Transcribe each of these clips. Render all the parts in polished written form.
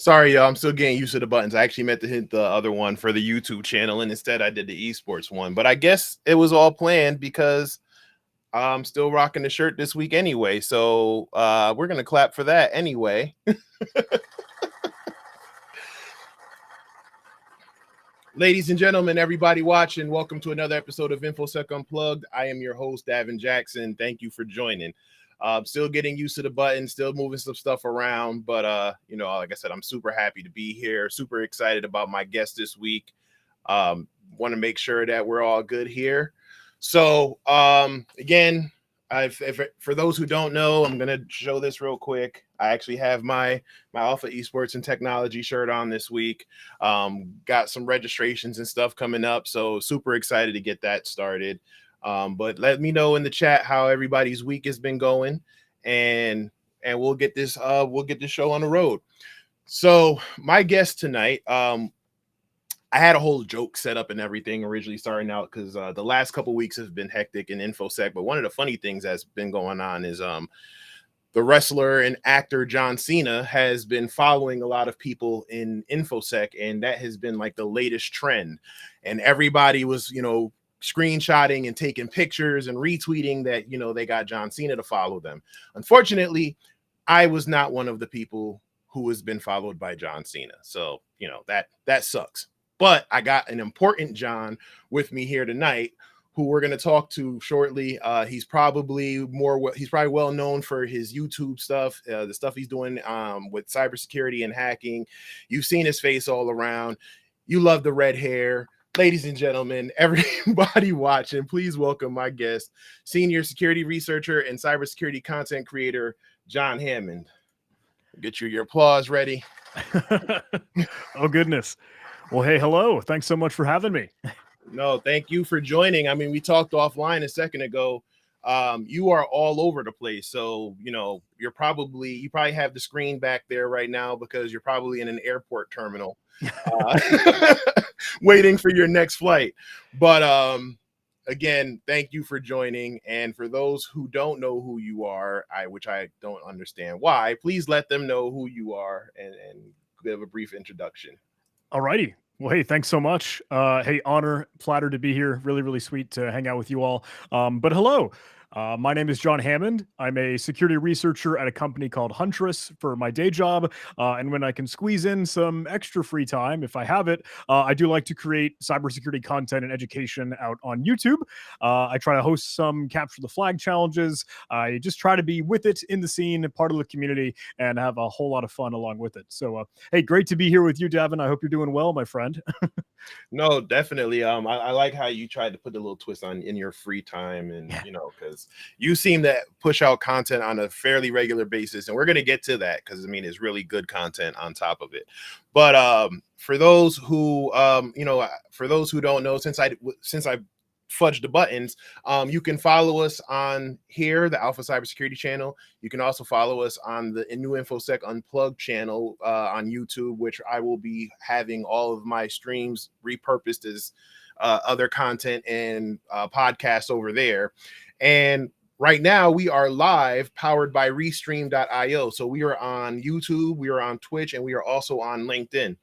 Sorry, y'all. I'm still getting used to the buttons. I actually meant to hit the other one for the YouTube channel, and instead I did the esports one. But I guess it was all planned because I'm still rocking the shirt this week anyway. So we're gonna clap for that anyway. Ladies and gentlemen, everybody watching, welcome to another episode of InfoSec Unplugged. I am your host, Davin Jackson. Thank you for joining. Still getting used to the buttons, still moving some stuff around, but like I said, I'm super happy to be here, super excited about my guest this week. Want to make sure that we're all good here. So again, for those who don't know, I'm gonna show this real quick. I actually have my Alpha Esports and Technology shirt on this week. Got some registrations and stuff coming up, so super excited to get that started. But let me know in the chat how everybody's week has been going, and we'll get this show on the road. So my guest tonight, I had a whole joke set up and everything originally starting out because the last couple weeks have been hectic in InfoSec. But one of the funny things that's been going on is the wrestler and actor John Cena has been following a lot of people in InfoSec, and that has been like the latest trend. And everybody was, screenshotting and taking pictures and retweeting that, they got John Cena to follow them. Unfortunately, I was not one of the people who has been followed by John Cena. So, that sucks. But I got an important John with me here tonight who we're going to talk to shortly. He's probably well known for his YouTube stuff, the stuff he's doing with cybersecurity and hacking. You've seen his face all around. You love the red hair. Ladies and gentlemen, everybody watching, please welcome my guest, senior security researcher and cybersecurity content creator, John Hammond. Get your applause ready. Oh, goodness. Well, hey, hello. Thanks so much for having me. No, thank you for joining. I mean, we talked offline a second ago. You are all over the place. So, you probably have the screen back there right now because you're probably in an airport terminal waiting for your next flight. But again, thank you for joining. And for those who don't know who you are, which I don't understand why, please let them know who you are and give a brief introduction. All righty. Well, hey, thanks so much. Hey, honor, flattered to be here. Really, really sweet to hang out with you all. But hello. My name is John Hammond. I'm a security researcher at a company called Huntress for my day job. And when I can squeeze in some extra free time, if I have it, I do like to create cybersecurity content and education out on YouTube. I try to host some capture the flag challenges. I just try to be with it in the scene, part of the community, and have a whole lot of fun along with it. So, hey, great to be here with you, Davin. I hope you're doing well, my friend. No, definitely. I like how you tried to put a little twist in your free time, and because you seem to push out content on a fairly regular basis, and we're going to get to that because it's really good content on top of it. But for those who don't know, since I fudged the buttons, you can follow us on here, the Alpha Cybersecurity channel. You can also follow us on the new InfoSec Unplugged channel on YouTube, which I will be having all of my streams repurposed as other content and podcasts over there. And right now we are live, powered by Restream.io. So we are on YouTube, we are on Twitch, and we are also on LinkedIn.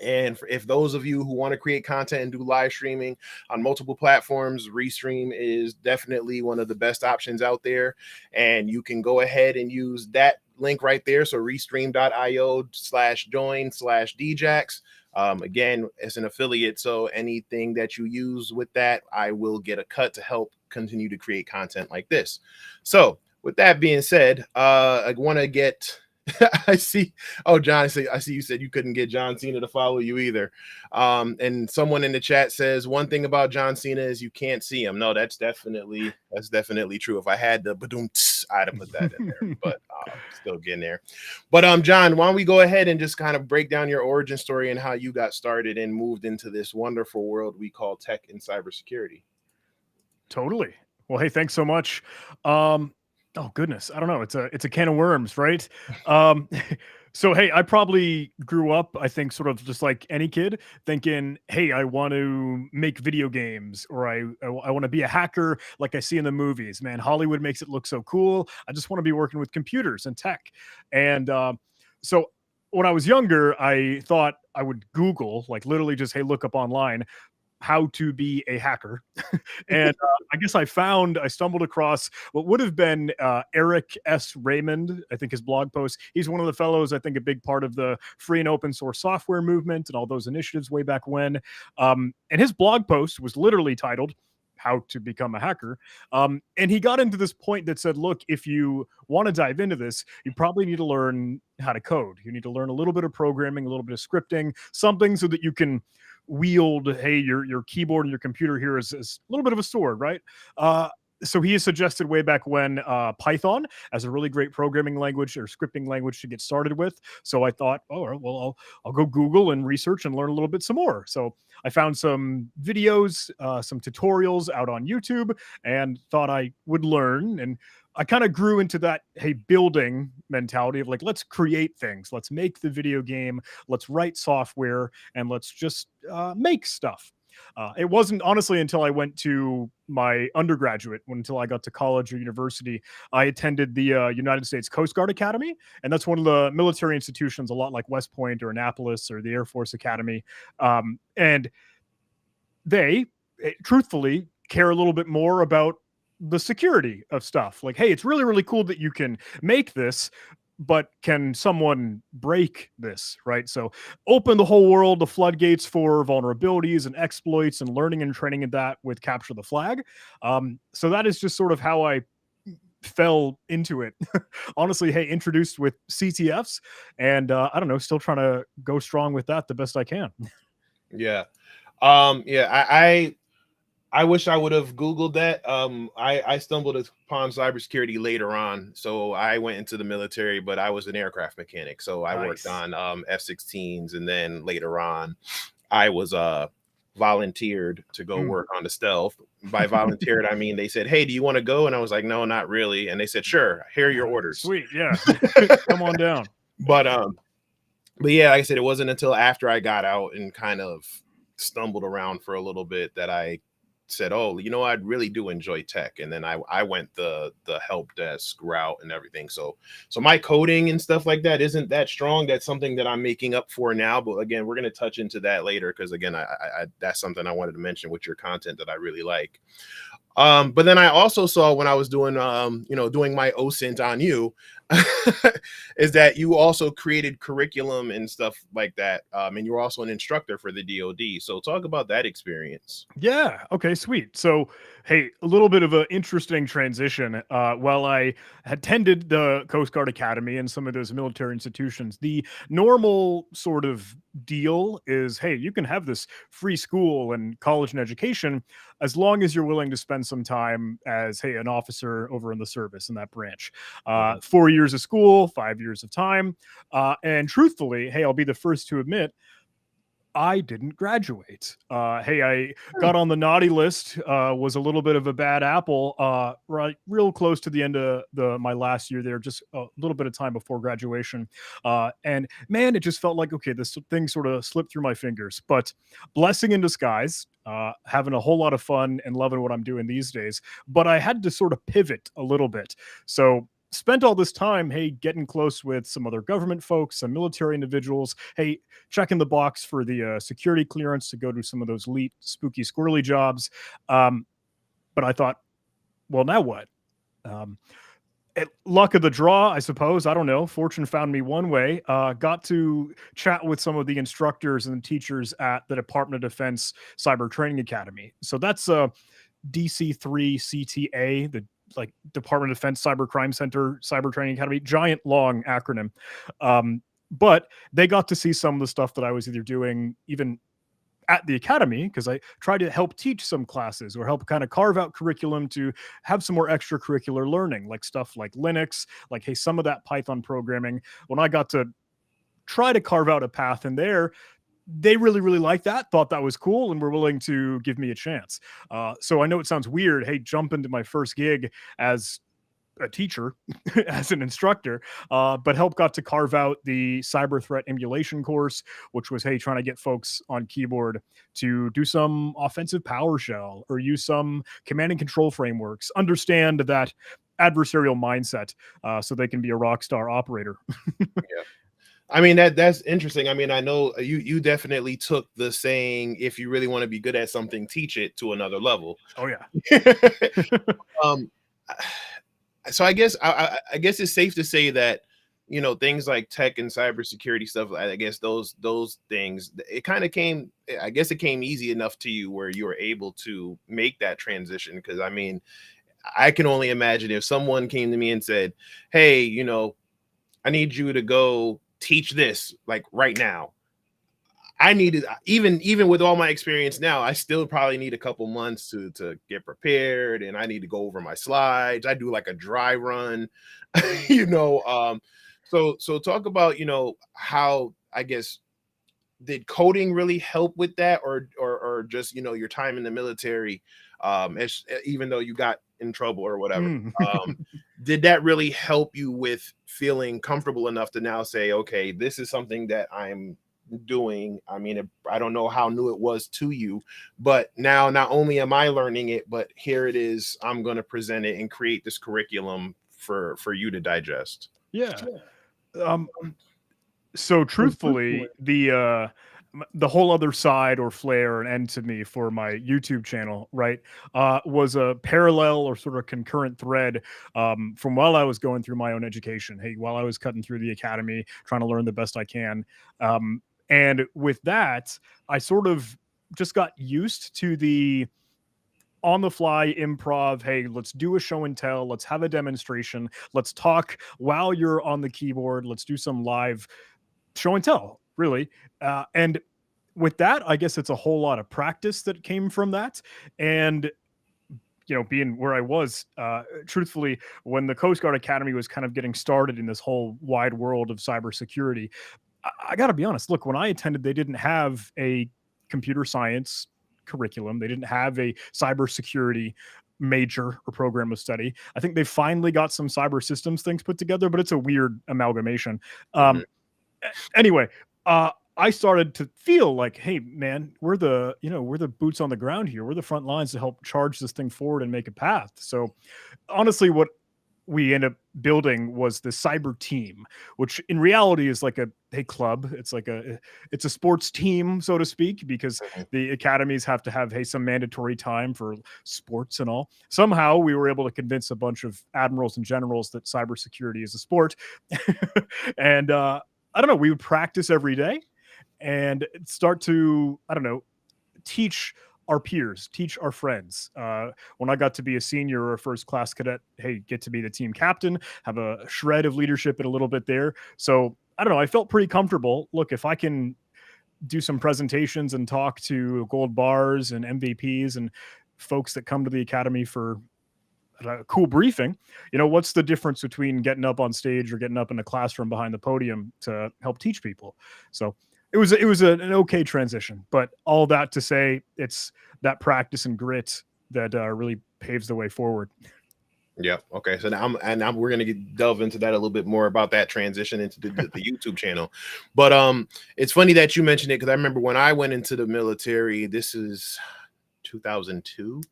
And if those of you who want to create content and do live streaming on multiple platforms, Restream is definitely one of the best options out there. And you can go ahead and use that link right there. So restream.io/join/djax. Again, it's an affiliate. So anything that you use with that, I will get a cut to help continue to create content like this. So with that being said, I want to get... I see. Oh, John, I see you said you couldn't get John Cena to follow you either. And someone in the chat says one thing about John Cena is you can't see him. No, that's definitely true. If I had the badoom, I'd have put that in there, but still getting there. But John, why don't we go ahead and just kind of break down your origin story and how you got started and moved into this wonderful world we call tech and cybersecurity. Totally. Well, hey, thanks so much. Oh goodness, I don't know. It's a can of worms, right? So hey, I probably grew up, I think, sort of just like any kid, thinking, hey, I want to make video games, or I want to be a hacker like I see in the movies. Man, Hollywood makes it look so cool. I just want to be working with computers and tech. And so when I was younger, I thought I would Google, like literally just, hey, look up online how to be a hacker. And I guess I stumbled across what would have been Eric S. Raymond, I think his blog post. He's one of the fellows, I think a big part of the free and open source software movement and all those initiatives way back when. And his blog post was literally titled, How to Become a Hacker. And he got into this point that said, look, if you want to dive into this, you probably need to learn how to code. You need to learn a little bit of programming, a little bit of scripting, something so that you can wield, hey, your keyboard and your computer here is a little bit of a sword, right? So he has suggested way back when Python as a really great programming language or scripting language to get started with. So I thought, oh, well, I'll go Google and research and learn a little bit some more. So I found some videos, some tutorials out on YouTube, and thought I would learn. And I kind of grew into that, hey, building mentality of like, let's create things, let's make the video game, let's write software, and let's just make stuff. It wasn't honestly until I went to my undergraduate, until I got to college or university, I attended the United States Coast Guard Academy. And that's one of the military institutions, a lot like West Point or Annapolis or the Air Force Academy. And they truthfully care a little bit more about the security of stuff. Like, hey, it's really, really cool that you can make this, but can someone break this, right? So open the whole world, the floodgates for vulnerabilities and exploits and learning and training in that with Capture the Flag. So that is just sort of how I fell into it. Honestly, hey, introduced with CTFs, and I don't know, still trying to go strong with that the best I can. Yeah. I wish I would have Googled that. I stumbled upon cybersecurity later on. So I went into the military, but I was an aircraft mechanic. So I worked on F-16s. And then later on, I was volunteered to go work on the stealth. By volunteered, I mean, they said, hey, do you want to go? And I was like, no, not really. And they said, sure, here are your orders. Sweet. Yeah. Come on down. But yeah, like I said, it wasn't until after I got out and kind of stumbled around for a little bit that I said, oh, you know, I really do enjoy tech. And then I went the help desk route and everything. So my coding and stuff like that isn't that strong. That's something that I'm making up for now. But again, we're going to touch into that later, because again, I that's something I wanted to mention with your content that I really like. But then I also saw when I was doing doing my OSINT on you, is that you also created curriculum and stuff like that. And you were also an instructor for the DoD. So talk about that experience. Yeah. Okay, sweet. So, hey, a little bit of an interesting transition. While I attended the Coast Guard Academy and some of those military institutions, the normal sort of deal is, hey, you can have this free school and college and education as long as you're willing to spend some time as, hey, an officer over in the service in that branch. 4 years of school, 5 years of time. And truthfully, hey, I'll be the first to admit, I didn't graduate. Hey, I got on the naughty list, was a little bit of a bad apple, right, real close to the end of my last year there, just a little bit of time before graduation. And man, it just felt like, okay, this thing sort of slipped through my fingers, but blessing in disguise, having a whole lot of fun and loving what I'm doing these days. But I had to sort of pivot a little bit. So spent all this time, hey, getting close with some other government folks, some military individuals, hey, checking the box for the security clearance to go to some of those elite, spooky, squirrely jobs. But I thought, well, now what? Luck of the draw, I suppose. I don't know. Fortune found me one way. Got to chat with some of the instructors and teachers at the Department of Defense Cyber Training Academy. So that's DC3 CTA, the like Department of Defense Cyber Crime Center Cyber Training Academy, giant long acronym. But they got to see some of the stuff that I was either doing even at the academy, because I tried to help teach some classes or help kind of carve out curriculum to have some more extracurricular learning, like stuff like Linux, like, hey, some of that Python programming. When I got to try to carve out a path in there, they really, really liked that, thought that was cool, and were willing to give me a chance. So I know it sounds weird, hey, jump into my first gig as a teacher, as an instructor, but help got to carve out the cyber threat emulation course, which was, hey, trying to get folks on keyboard to do some offensive PowerShell or use some command and control frameworks, understand that adversarial mindset so they can be a rock star operator. Yeah. I mean, that's interesting. I mean, I know you definitely took the saying, if you really want to be good at something, teach it, to another level. Oh yeah. um, so I guess I guess it's safe to say that, you know, things like tech and cybersecurity stuff, I guess those things, it kind of came, I guess it came easy enough to you where you were able to make that transition. Because I mean, I can only imagine if someone came to me and said, hey, you know, I need you to go teach this like right now. I needed, even with all my experience now, I still probably need a couple months to get prepared, and I need to go over my slides. I do like a dry run, you know. So talk about, you know, how, I guess, did coding really help with that, or just, you know, your time in the military, even though you got in trouble or whatever, Mm. did that really help you with feeling comfortable enough to now say, okay, this is something that I'm doing? I mean, I don't know how new it was to you, but now not only am I learning it, but here it is, I'm going to present it and create this curriculum for you to digest. Yeah. Um, so truthfully, the whole other side or flare and end to me for my YouTube channel, right, was a parallel or sort of concurrent thread from while I was going through my own education. Hey, while I was cutting through the academy, trying to learn the best I can, and with that, I sort of just got used to the on the fly improv. Hey, let's do a show and tell. Let's have a demonstration. Let's talk while you're on the keyboard. Let's do some live show and tell, really. And with that, I guess it's a whole lot of practice that came from that. And you know, being where I was, truthfully, when the Coast Guard Academy was kind of getting started in this whole wide world of cybersecurity, I got to be honest. Look, when I attended, they didn't have a computer science curriculum. They didn't have a cybersecurity major or program of study. I think they finally got some cyber systems things put together, but it's a weird amalgamation. Mhm. Anyway, I started to feel like, hey, man, we're the boots on the ground here. We're the front lines to help charge this thing forward and make a path. So honestly, what we end up building was the cyber team, which in reality is like a club. It's a sports team, so to speak, because the academies have to have some mandatory time for sports and all. Somehow we were able to convince a bunch of admirals and generals that cybersecurity is a sport, and I don't know. We would practice every day and start to, I don't know, teach our peers, teach our friends. When I got to be a senior or a first class cadet, hey, get to be the team captain, have a shred of leadership and a little bit there. So I don't know. I felt pretty comfortable. Look, if I can do some presentations and talk to gold bars and MVPs and folks that come to the academy for a cool briefing, you know, what's the difference between getting up on stage or getting up in the classroom behind the podium to help teach people? So an okay transition, but all that to say, it's that practice and grit that really paves the way forward. Yeah. Okay. So now we're gonna delve into that a little bit more about that transition into the YouTube channel. But it's funny that you mentioned it, because I remember when I went into the military. This is 2002.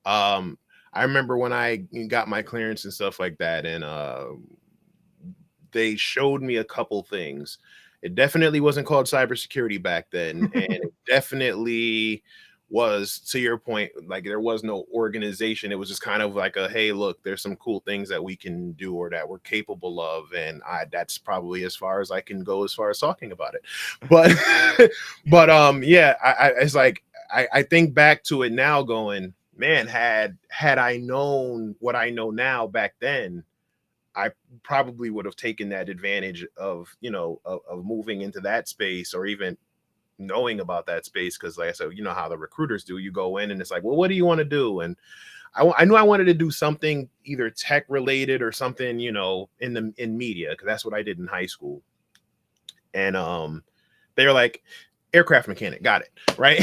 I remember when I got my clearance and stuff like that, and they showed me a couple things. It definitely wasn't called cybersecurity back then, and it definitely was, to your point, like there was no organization. It was just kind of like a, hey, look, there's some cool things that we can do or that we're capable of, and that's probably as far as I can go as far as talking about it. But yeah, it's like I think back to it now, going, man, had I known what I know now back then, I probably would have taken that advantage of, you know, of moving into that space, or even knowing about that space. Because like I said, you know how the recruiters do, you go in and it's like, well, what do you want to do? And I knew I wanted to do something either tech related or something, you know, in media, because that's what I did in high school. And they were like, aircraft mechanic, got it, right?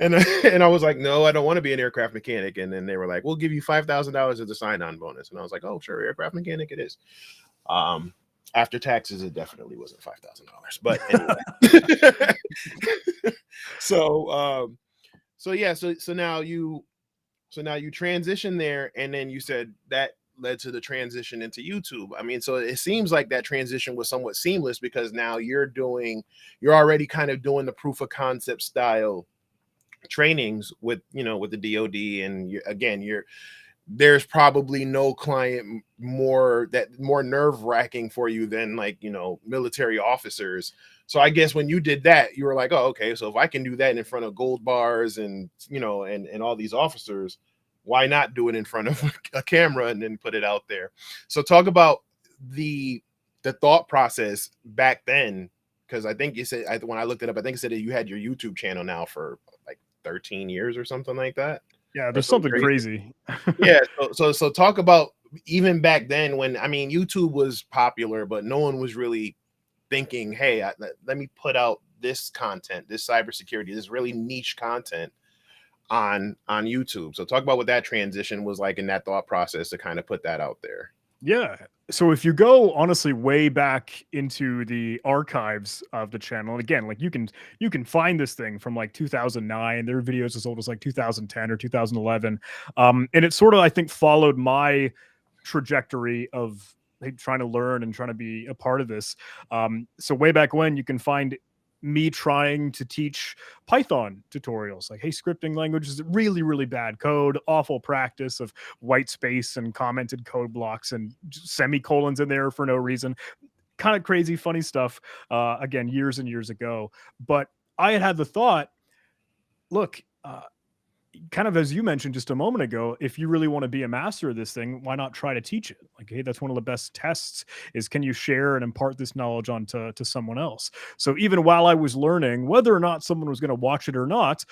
and I was like, no, I don't want to be an aircraft mechanic. And then they were like, we'll give you $5,000 as a sign-on bonus. And I was like, oh, sure, aircraft mechanic it is. After taxes, it definitely wasn't $5,000, but anyway. So yeah, so now you transition there, and then you said that led to the transition into YouTube. I mean, so it seems like that transition was somewhat seamless because now you're already kind of doing the proof of concept style trainings with, with the DoD, and there's probably no client more nerve wracking for you than like, military officers. So I guess when you did that, you were like, oh, okay, so if I can do that in front of gold bars and, and all these officers, why not do it in front of a camera and then put it out there? So talk about the thought process back then, because I think you said, when I looked it up, I think it said that you had your YouTube channel now for like 13 years or something like that. Yeah, there's something crazy. Yeah. So talk about even back then when, I mean, YouTube was popular, but no one was really thinking, hey, let me put out this content, this cybersecurity, this really niche content on YouTube. So talk about what that transition was like in that thought process to kind of put that out there. Yeah. So if you go honestly way back into the archives of the channel, and again, like you can find this thing from like 2009. There are videos as old as like 2010 or 2011. And it sort of, I think, followed my trajectory of trying to learn and trying to be a part of this. So way back when, you can find me trying to teach Python tutorials, like, hey, scripting language is really, really bad code, awful practice of white space and commented code blocks and semicolons in there for no reason. Kind of crazy, funny stuff. Again, years and years ago. But I had the thought, look, kind of as you mentioned just a moment ago, if you really want to be a master of this thing, why not try to teach it? Like, hey, that's one of the best tests is, can you share and impart this knowledge onto someone else? So even while I was learning whether or not someone was going to watch it or not,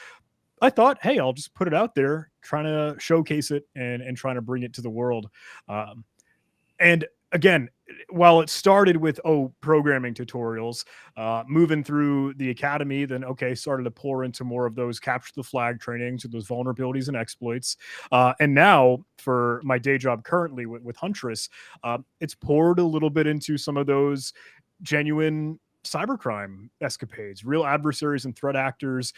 I thought, hey, I'll just put it out there, trying to showcase it and trying to bring it to the world. And again, while it started with programming tutorials, moving through the academy, then started to pour into more of those capture the flag trainings, those vulnerabilities and exploits. And now for my day job currently with Huntress, it's poured a little bit into some of those genuine cybercrime escapades, real adversaries and threat actors,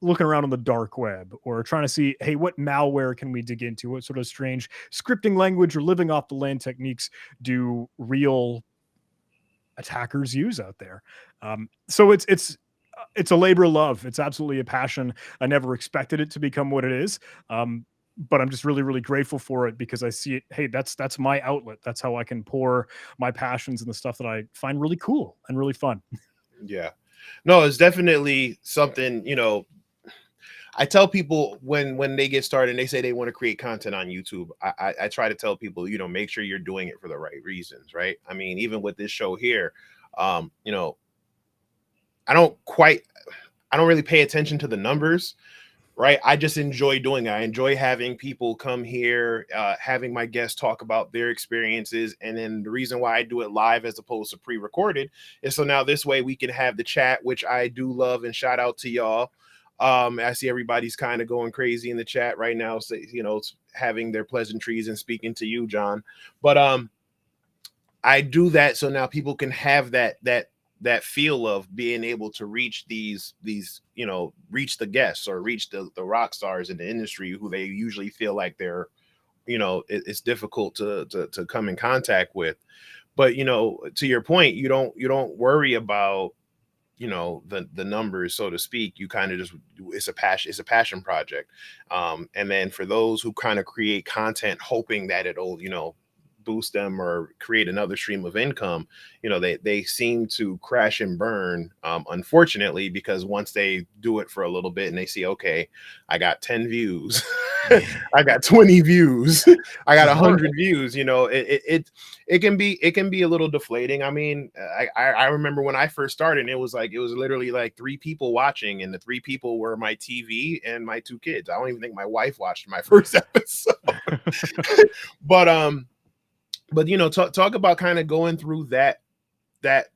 looking around on the dark web or trying to see, hey, what malware can we dig into? What sort of strange scripting language or living off the land techniques do real attackers use out there? So it's a labor of love. It's absolutely a passion. I never expected it to become what it is. But I'm just really, really grateful for it because I see it. Hey, that's my outlet. That's how I can pour my passions and the stuff that I find really cool and really fun. Yeah, no, it's definitely something, I tell people when they get started and they say they want to create content on YouTube, I try to tell people, make sure you're doing it for the right reasons, right? I mean, even with this show here, I don't really pay attention to the numbers, right? I just enjoy doing it. I enjoy having people come here, having my guests talk about their experiences. And then the reason why I do it live as opposed to pre-recorded is so now this way we can have the chat, which I do love, and shout out to y'all. I see everybody's kind of going crazy in the chat right now, so, having their pleasantries and speaking to you, John. But I do that so now people can have that feel of being able to reach these reach the guests or reach the rock stars in the industry who they usually feel like they're, it's difficult to come in contact with. But to your point, you don't worry about the numbers, so to speak. You kind of just, it's a passion project. And then for those who kind of create content hoping that it'll boost them or create another stream of income, they seem to crash and burn, unfortunately, because once they do it for a little bit and they see, okay, I got 10 views, I got 20 views, I got 100 views, it can be a little deflating. I mean, I remember when I first started, it was literally like 3 people watching, and the 3 people were my TV and my 2 kids. I don't even think my wife watched my first episode. But talk about kind of going through that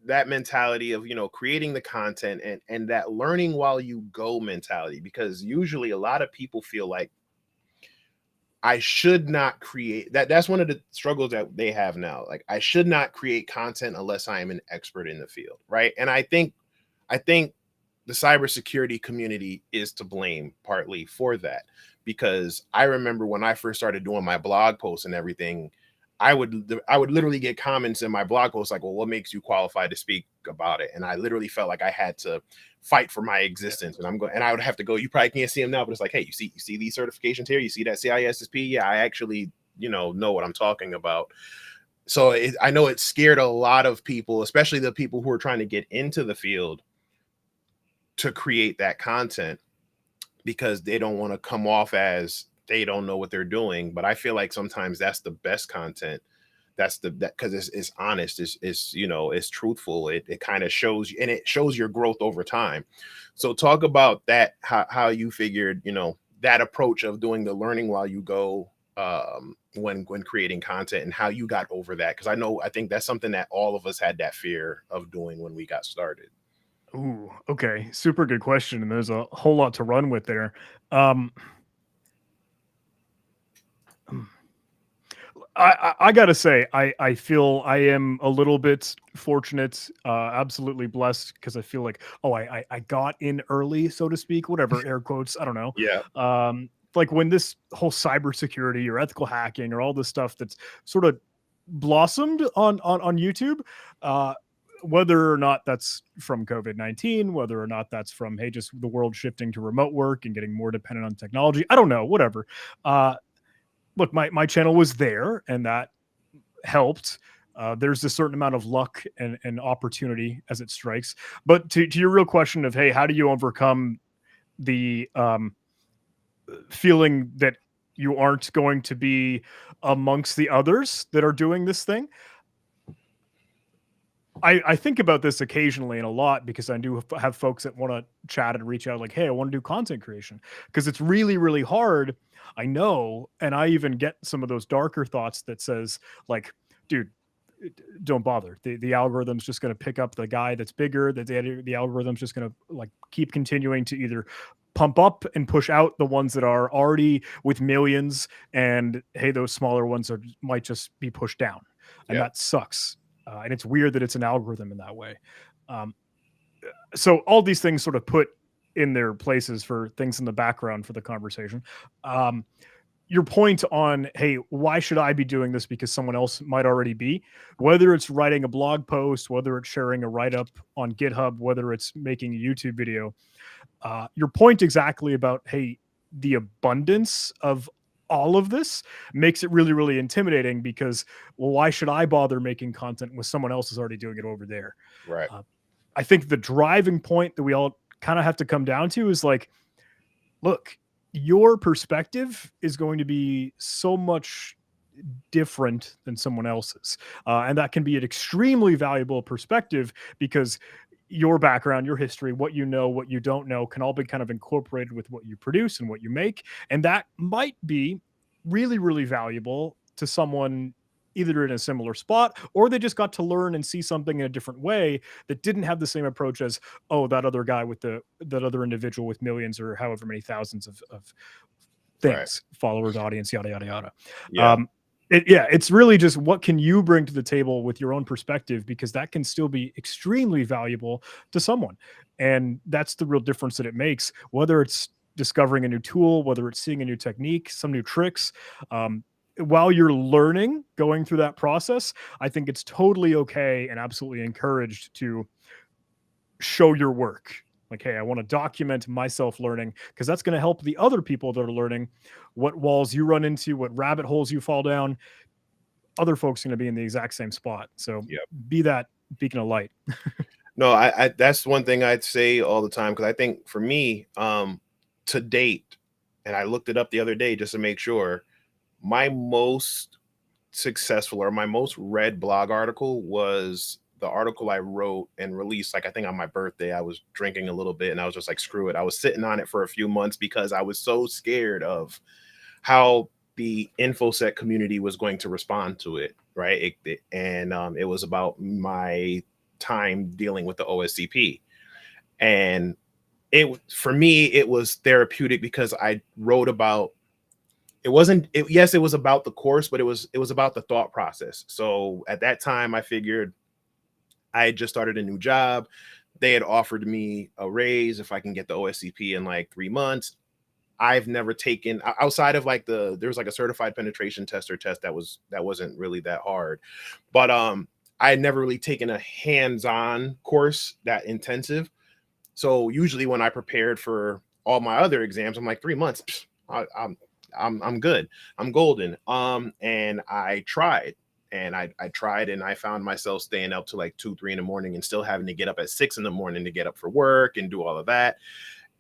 mentality of creating the content and that learning while you go mentality, because usually a lot of people feel like I should not create that. That's one of the struggles that they have now. Like, I should not create content unless I am an expert in the field, right? And I think the cybersecurity community is to blame partly for that, because I remember when I first started doing my blog posts and everything, I would literally get comments in my blog posts like, well, what makes you qualified to speak about it? And I literally felt like I had to fight for my existence. And I would have to go, you probably can't see them now, but it's like, hey, you see these certifications here, you see that CISSP? Yeah, I actually, know what I'm talking about. So I know it scared a lot of people, especially the people who are trying to get into the field, to create that content, because they don't want to come off as they don't know what they're doing. But I feel like sometimes that's the best content. That because it's honest, it's truthful. It kind of shows you, and it shows your growth over time. So talk about that, how you figured, that approach of doing the learning while you go, when creating content, and how you got over that. Because I think that's something that all of us had that fear of doing when we got started. Ooh, okay. Super good question. And there's a whole lot to run with there. Um, I gotta say, I feel I am a little bit fortunate, absolutely blessed, because I feel like, oh, I got in early, so to speak, whatever, air quotes, I don't know. Yeah. Like when this whole cybersecurity or ethical hacking or all this stuff that's sort of blossomed on YouTube, whether or not that's from COVID-19, whether or not that's from, hey, just the world shifting to remote work and getting more dependent on technology, I don't know, whatever. Look, my channel was there, and that helped. There's a certain amount of luck and opportunity as it strikes. But to your real question of, hey, how do you overcome the feeling that you aren't going to be amongst the others that are doing this thing? I think about this occasionally and a lot, because I do have folks that want to chat and reach out like, hey, I want to do content creation, because it's really, really hard. I know. And I even get some of those darker thoughts that says like, dude, don't bother. The algorithm's just going to pick up the guy that's bigger, that the algorithm's just going to like keep continuing to either pump up and push out the ones that are already with millions. And hey, those smaller ones might just be pushed down. And that sucks. And it's weird that it's an algorithm in that way. So all these things sort of put in their places for things in the background for the conversation. Your point on, hey, why should I be doing this because someone else might already be? Whether it's writing a blog post, whether it's sharing a write-up on GitHub, whether it's making a YouTube video, your point exactly about, hey, the abundance of all of this makes it really, really intimidating, because, well, why should I bother making content when someone else is already doing it over there? Right. I think the driving point that we all kind of have to come down to is like, look, your perspective is going to be so much different than someone else's. And that can be an extremely valuable perspective, because your background, your history, what you know, what you don't know, can all be kind of incorporated with what you produce and what you make. And that might be really, really valuable to someone either in a similar spot, or they just got to learn and see something in a different way that didn't have the same approach as, oh, that other guy with that other individual with millions or however many thousands of things, followers, audience, yada, yada, yada. Yeah. It's really just what can you bring to the table with your own perspective, because that can still be extremely valuable to someone. And that's the real difference that it makes, whether it's discovering a new tool, whether it's seeing a new technique, some new tricks. While you're learning, going through that process, I think it's totally okay and absolutely encouraged to show your work. Like, hey, I want to document myself learning, because that's going to help the other people that are learning. What walls you run into, what rabbit holes you fall down, other folks are going to be in the exact same spot. So be that beacon of light. No, I that's one thing I'd say all the time, because I think for me, to date, and I looked it up the other day just to make sure, my most successful or my most read blog article was the article I wrote and released, like, I think on my birthday. I was drinking a little bit and I was just like, screw it. I was sitting on it for a few months because I was so scared of how the InfoSec community was going to respond to it. Right. It was about my time dealing with the OSCP. And for me, it was therapeutic, because I wrote about, yes, it was about the course, but it was about the thought process. So at that time, I figured I had just started a new job. They had offered me a raise if I can get the OSCP in like 3 months. I've never taken outside of like there was like a certified penetration tester test that wasn't really that hard, but I had never really taken a hands-on course that intensive. So usually when I prepared for all my other exams, I'm like 3 months, I'm good, I'm golden. And I tried. And I tried and I found myself staying up to like 2, 3 in the morning and still having to get up at 6 in the morning to get up for work and do all of that.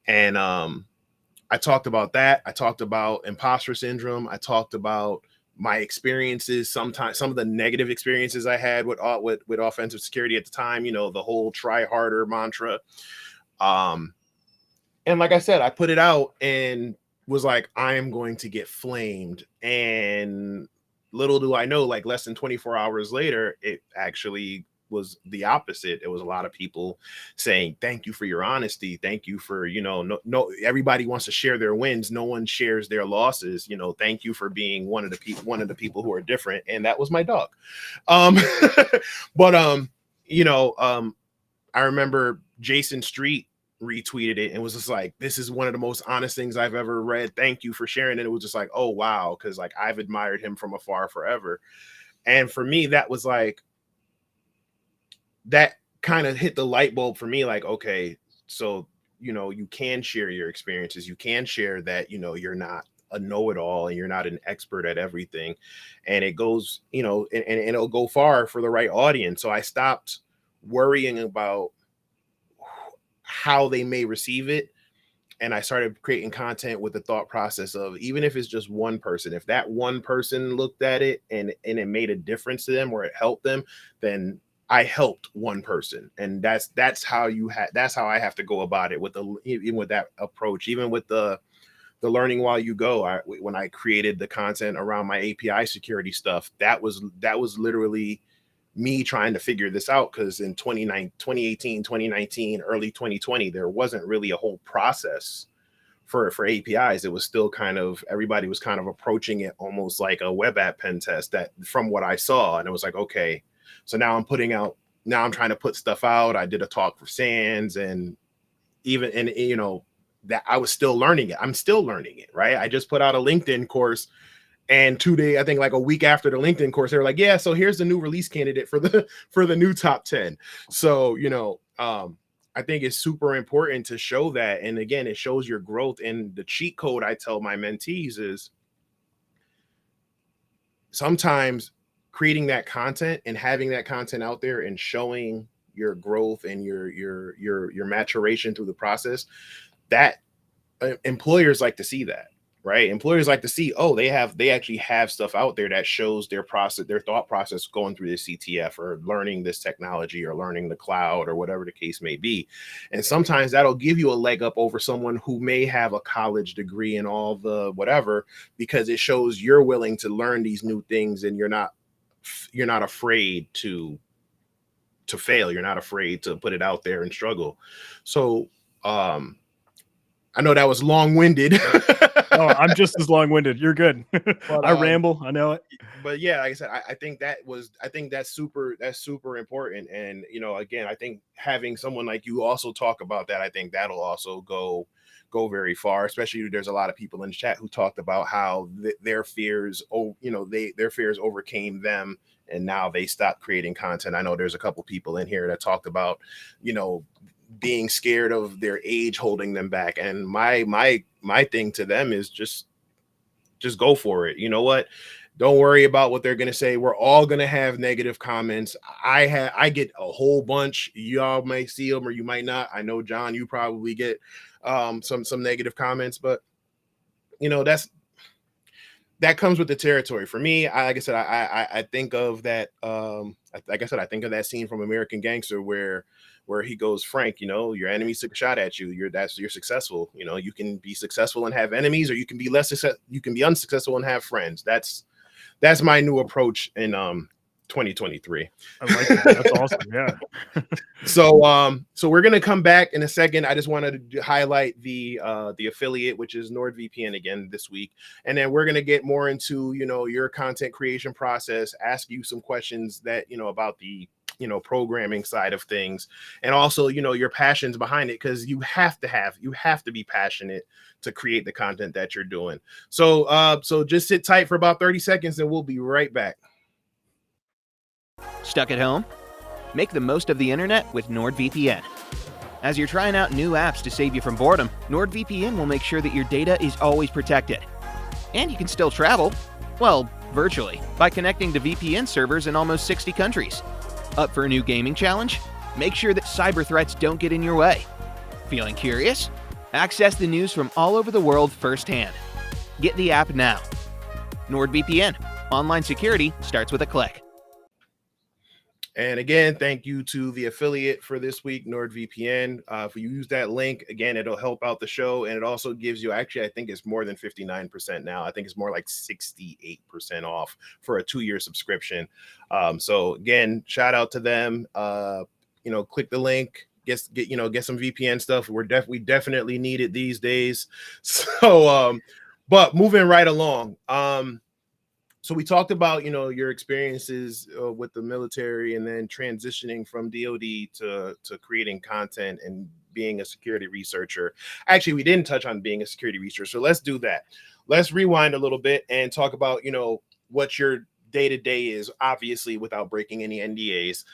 And I talked about that. I talked about imposter syndrome. I talked about my experiences, sometimes some of the negative experiences I had with offensive security at the time, the whole try harder mantra. And like I said, I put it out and was like, I am going to get flamed. And little do I know, like less than 24 hours later, it actually was the opposite. It was a lot of people saying, thank you for your honesty. Thank you for, no, everybody wants to share their wins. No one shares their losses. Thank you for being one of the people who are different. And that was my dog. But, I remember Jason Street retweeted it and was just like, this is one of the most honest things I've ever read. Thank you for sharing it. It was just like, oh, wow. Cause like I've admired him from afar forever. And for me, that was like, that kind of hit the light bulb for me. Like, okay, so, you can share your experiences. You can share that, you're not a know-it-all and you're not an expert at everything. And it goes, and it'll go far for the right audience. So I stopped worrying about how they may receive it. And I started creating content with the thought process of, even if it's just one person, if that one person looked at it and it made a difference to them or it helped them, then I helped one person. And that's how I have to go about it even with that approach, even with the learning while you go. When I created the content around my API security stuff, that was literally me trying to figure this out, because in 2018, 2019, early 2020, there wasn't really a whole process for APIs. It was still everybody was kind of approaching it almost like a web app pen test, that from what I saw. And it was like, okay, so now I'm trying to put stuff out. I did a talk for SANS, and that I was still learning it. I'm still learning it, right? I just put out a LinkedIn course, and 2 days, I think like a week after the LinkedIn course, they were like, yeah, so here's the new release candidate for the new top 10. So, I think it's super important to show that. And again, it shows your growth. And the cheat code I tell my mentees is sometimes creating that content and having that content out there and showing your growth and your maturation through the process, that employers like to see that. Right. Employers like to see, oh, they actually have stuff out there that shows their thought process going through the CTF or learning this technology or learning the cloud or whatever the case may be. And sometimes that'll give you a leg up over someone who may have a college degree and all the whatever, because it shows you're willing to learn these new things and you're not afraid to fail. You're not afraid to put it out there and struggle. So, I know that was long-winded. Oh, I'm just as long-winded. You're good. But, I ramble. I know it. But yeah, like I said, I think that's super important. And again, I think having someone like you also talk about that, I think that'll also go very far. Especially, there's a lot of people in the chat who talked about how their fears, their fears overcame them, and now they stopped creating content. I know there's a couple people in here that talked about, being scared of their age holding them back. And my thing to them is just go for it. You know what? Don't worry about what they're going to say. We're all going to have negative comments. I get a whole bunch. Y'all may see them or you might not. I know, John, you probably get some negative comments, but that comes with the territory. For me, like I said, I think of that. Like I said, I think of that scene from American Gangster where he goes, Frank, your enemies took a shot at you. You're successful. You can be successful and have enemies, or you can be you can be unsuccessful and have friends. That's my new approach in 2023. I like that. That's awesome. Yeah. So we're gonna come back in a second. I just wanted to highlight the affiliate, which is NordVPN again this week, and then we're gonna get more into your content creation process. Ask you some questions that about the programming side of things, and also, your passions behind it, because you have to be passionate to create the content that you're doing. So just sit tight for about 30 seconds and we'll be right back. Stuck at home? Make the most of the internet with NordVPN. As you're trying out new apps to save you from boredom, NordVPN will make sure that your data is always protected. And you can still travel, well, virtually, by connecting to VPN servers in almost 60 countries. Up for a new gaming challenge? Make sure that cyber threats don't get in your way. Feeling curious? Access the news from all over the world firsthand. Get the app now. NordVPN. Online security starts with a click. And again, thank you to the affiliate for this week, NordVPN. If you use that link, again, it'll help out the show. And it also gives you, actually, I think it's more than 59% now. I think it's more like 68% off for a 2-year subscription. So again, shout out to them. Click the link, get some VPN stuff. We definitely need it these days. So, but moving right along. So we talked about, your experiences with the military, and then transitioning from DoD to creating content and being a security researcher. Actually, we didn't touch on being a security researcher. So let's do that. Let's rewind a little bit and talk about, what your day-to-day is, obviously without breaking any NDAs.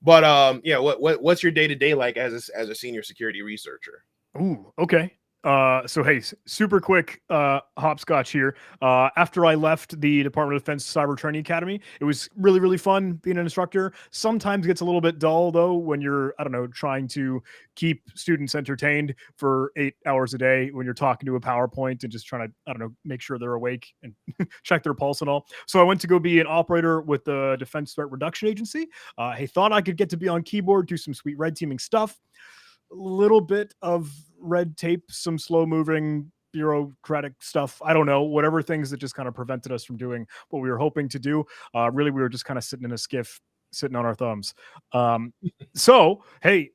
But what's your day-to-day like as a senior security researcher? Ooh, okay. So hey, super quick hopscotch here. After I left the Department of Defense Cyber Training Academy, it was really, really fun being an instructor. Sometimes it gets a little bit dull though when you're, trying to keep students entertained for 8 hours a day, when you're talking to a PowerPoint and just trying to, make sure they're awake and check their pulse and all. So I went to go be an operator with the Defense Threat Reduction Agency. I thought I could get to be on keyboard, do some sweet red teaming stuff. Little bit of red tape, some slow moving bureaucratic stuff. I don't know, whatever things that just kind of prevented us from doing what we were hoping to do. Really, we were just kind of sitting in a skiff, sitting on our thumbs. So, hey,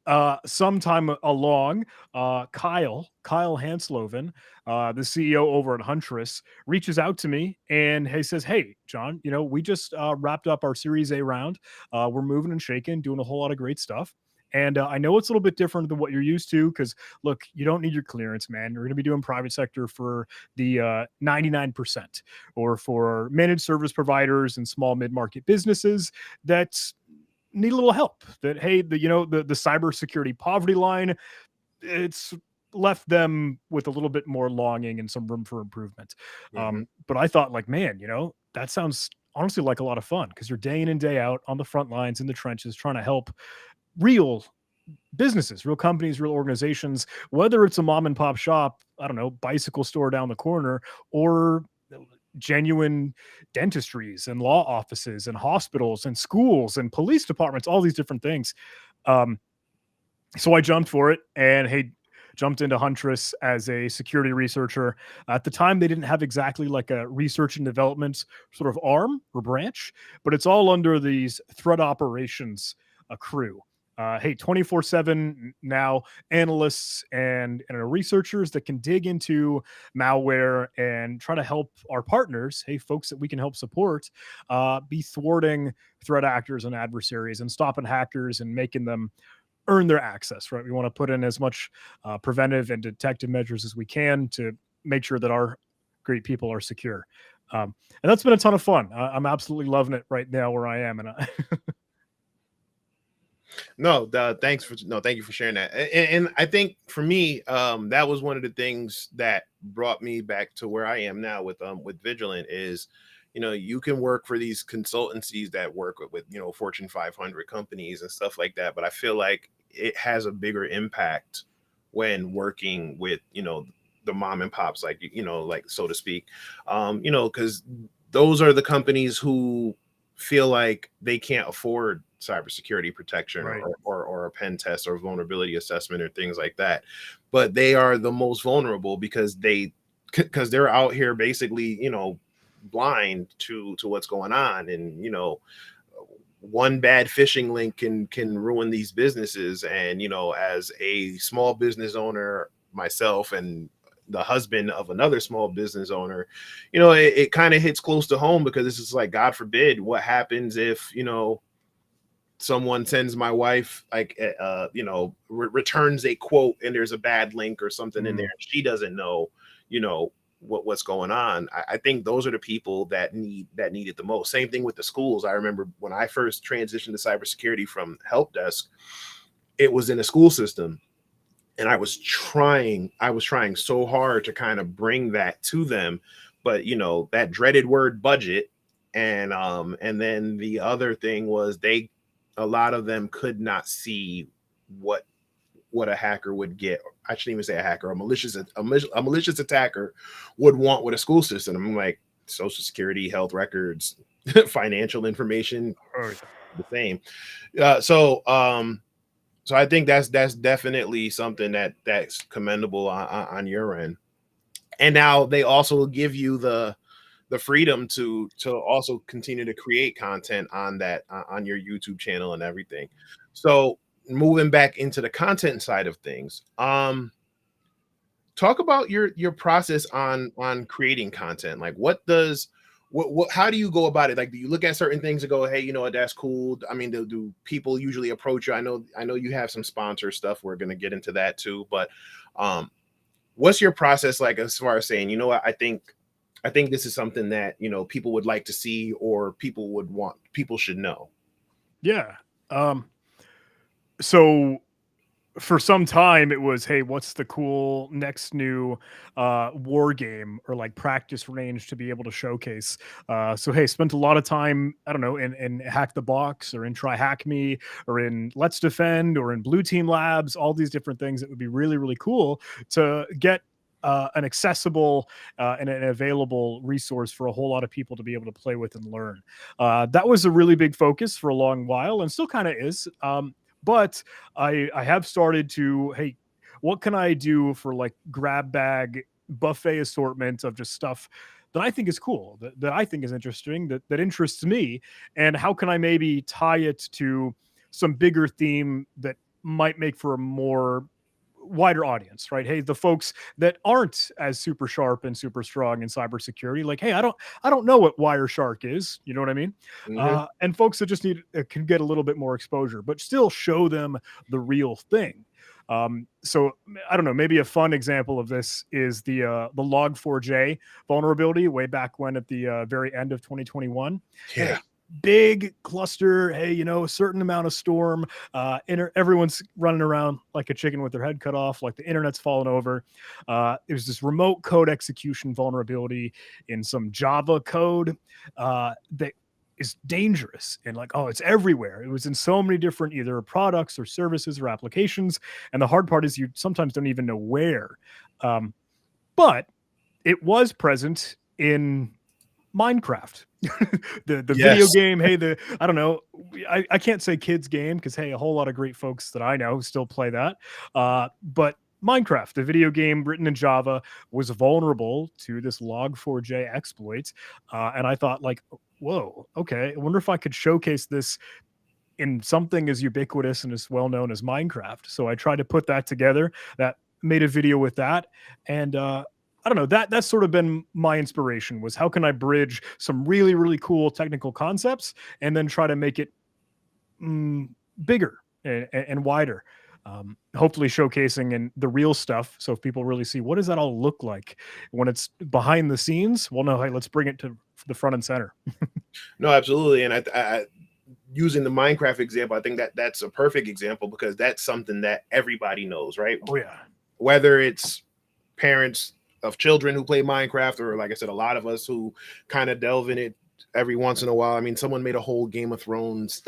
sometime along, Kyle Hansloven, the CEO over at Huntress, reaches out to me and he says, "Hey, John, we just wrapped up our Series A round. We're moving and shaking, doing a whole lot of great stuff. And I know it's a little bit different than what you're used to, because look, you don't need your clearance, man. You're going to be doing private sector for the 99%, or for managed service providers and small mid-market businesses that need a little help. That, hey, the cybersecurity poverty line, it's left them with a little bit more longing and some room for improvement." But I thought, like, man, that sounds honestly like a lot of fun, because you're day in and day out on the front lines in the trenches trying to help real businesses, real companies, real organizations, whether it's a mom and pop shop, bicycle store down the corner, or genuine dentistries and law offices and hospitals and schools and police departments, all these different things. So I jumped for it, and jumped into Huntress as a security researcher. At the time, they didn't have exactly like a research and development sort of arm or branch, but it's all under these threat operations crew. 24/7 now, analysts and researchers that can dig into malware and try to help our partners, folks that we can help support, be thwarting threat actors and adversaries and stopping hackers and making them earn their access, right? We want to put in as much preventive and detective measures as we can to make sure that our great people are secure. And that's been a ton of fun. I'm absolutely loving it right now where I am. And thank you for sharing that. And I think for me, that was one of the things that brought me back to where I am now with Vigilant is, you can work for these consultancies that work with Fortune 500 companies and stuff like that. But I feel like it has a bigger impact when working with, the mom and pops, like, so to speak, because those are the companies who feel like they can't afford cybersecurity protection, right, or a pen test or vulnerability assessment or things like that. But they are the most vulnerable because they're out here basically, blind to what's going on. And, one bad phishing link can ruin these businesses. And, as a small business owner myself, and the husband of another small business owner, it kind of hits close to home, because this is like, God forbid, what happens if, someone sends my wife like returns a quote and there's a bad link or something in there, and she doesn't know, what's going on. I think those are the people that need it the most. Same thing with the schools. I remember when I first transitioned to cybersecurity from help desk, it was in a school system, and I was trying so hard to kind of bring that to them, but that dreaded word budget, and then the other thing was a lot of them could not see what a hacker would get. I shouldn't even say a hacker, a malicious attacker would want with a school system. I'm like, Social Security, health records, financial information, the same. So I think that's definitely something that's commendable on your end. And now they also give you the freedom to also continue to create content on that on your YouTube channel and everything. So moving back into the content side of things, talk about your process on creating content. Like, what how do you go about it? Like, do you look at certain things and go, hey, you know what, that's cool? I mean, do people usually approach you? I know you have some sponsor stuff. We're going to get into that too, but what's your process like as far as saying, you know what, I think this is something that people would like to see, or people should know? Yeah. So for some time it was, hey, what's the cool next new war game or like practice range to be able to showcase? So hey, spent a lot of time, I don't know, in Hack the Box, or in Try Hack Me, or in Let's Defend, or in Blue Team Labs, all these different things that would be really, really cool to get an accessible and an available resource for a whole lot of people to be able to play with and learn. That was a really big focus for a long while, and still kind of is. But I have started to, hey, what can I do for like grab bag buffet assortment of just stuff that I think is cool, that I think is interesting, that interests me, and how can I maybe tie it to some bigger theme that might make for a more wider audience, right? Hey, the folks that aren't as super sharp and super strong in cybersecurity, like, hey, I don't know what Wireshark is, you know what I mean? Mm-hmm. And folks that just can get a little bit more exposure, but still show them the real thing. So I don't know, maybe a fun example of this is the Log4j vulnerability way back when, at the very end of 2021. Yeah. Hey, big cluster, hey, a certain amount of storm, everyone's running around like a chicken with their head cut off, like the internet's fallen over. It was this remote code execution vulnerability in some Java code that is dangerous, and like, oh, it's everywhere. It was in so many different either products or services or applications, and the hard part is you sometimes don't even know where. But it was present in Minecraft, the video game. Hey, I don't know, I can't say kids game, because hey, a whole lot of great folks that I know still play that. But Minecraft, the video game written in Java, was vulnerable to this Log4j exploit. And I thought, like, whoa, okay, I wonder if I could showcase this in something as ubiquitous and as well known as Minecraft. So I tried to put that together, that made a video with that. And I don't know, that's sort of been my inspiration, was how can I bridge some really, really cool technical concepts and then try to make it bigger and wider. Hopefully showcasing in the real stuff. So if people really see, what does that all look like when it's behind the scenes? Well, no, hey, let's bring it to the front and center. No, absolutely. And I using the Minecraft example, I think that's a perfect example, because that's something that everybody knows, right? Oh yeah. Whether it's parents of children who play Minecraft, or like I said, a lot of us who kind of delve in it every once in a while. I mean, someone made a whole Game of Thrones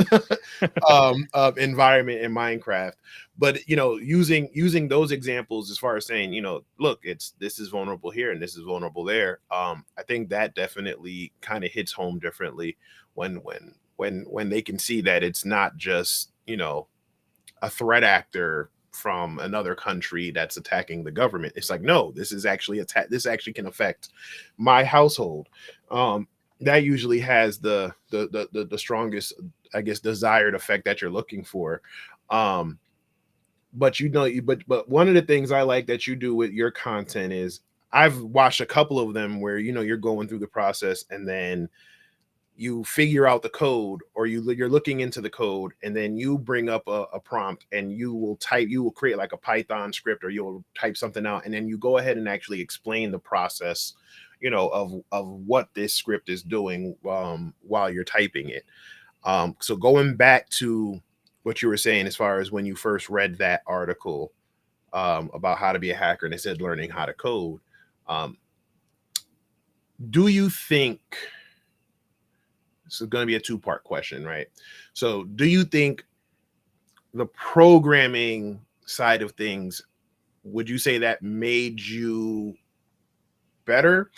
environment in Minecraft, but using those examples as far as saying, look, this is vulnerable here and this is vulnerable there. I think that definitely kind of hits home differently when they can see that it's not just, a threat actor from another country that's attacking the government. It's like, no, this is actually this actually can affect my household. That usually has the strongest, I guess, desired effect that you're looking for. But but one of the things I like that you do with your content is, I've watched a couple of them where you're going through the process, and then you figure out the code, or you're looking into the code, and then you bring up a prompt, and you will create like a Python script, or you'll type something out, and then you go ahead and actually explain the process, of what this script is doing while you're typing it. So going back to what you were saying, as far as when you first read that article about how to be a hacker, and it said learning how to code, do you think, this is going to be a two-part question, right? So do you think the programming side of things, would you say that made you better?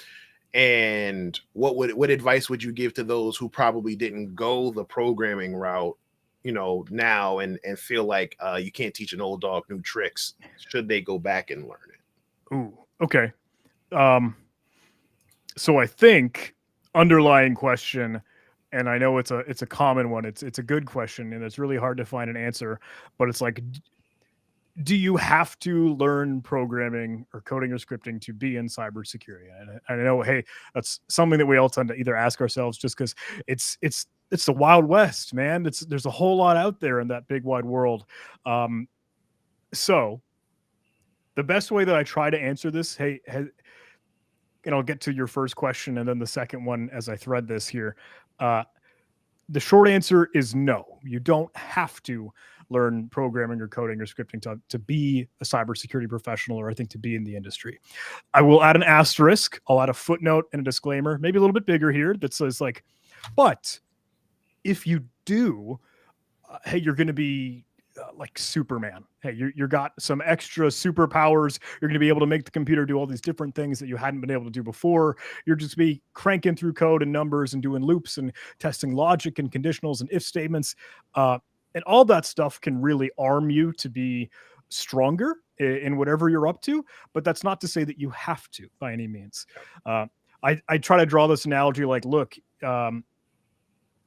And what advice would you give to those who probably didn't go the programming route, now, and feel like you can't teach an old dog new tricks? Should they go back and learn it? Ooh, okay. So I think underlying question, and I know it's a common one. It's a good question, and it's really hard to find an answer. But it's like, do you have to learn programming or coding or scripting to be in cybersecurity? And I know, hey, that's something that we all tend to either ask ourselves, just because it's the Wild West, man. There's a whole lot out there in that big wide world. So the best way that I try to answer this, and I'll get to your first question and then the second one as I thread this here. The short answer is no. You don't have to learn programming or coding or scripting to be a cybersecurity professional, or I think to be in the industry. I will add an asterisk. I'll add a footnote and a disclaimer, maybe a little bit bigger here, that says like, but if you do, hey, you're going to be like Superman. Hey, you got some extra superpowers. You're going to be able to make the computer do all these different things that you hadn't been able to do before. You're just be cranking through code and numbers and doing loops and testing logic and conditionals and if statements. And all that stuff can really arm you to be stronger in whatever you're up to. But that's not to say that you have to by any means. I try to draw this analogy like, look,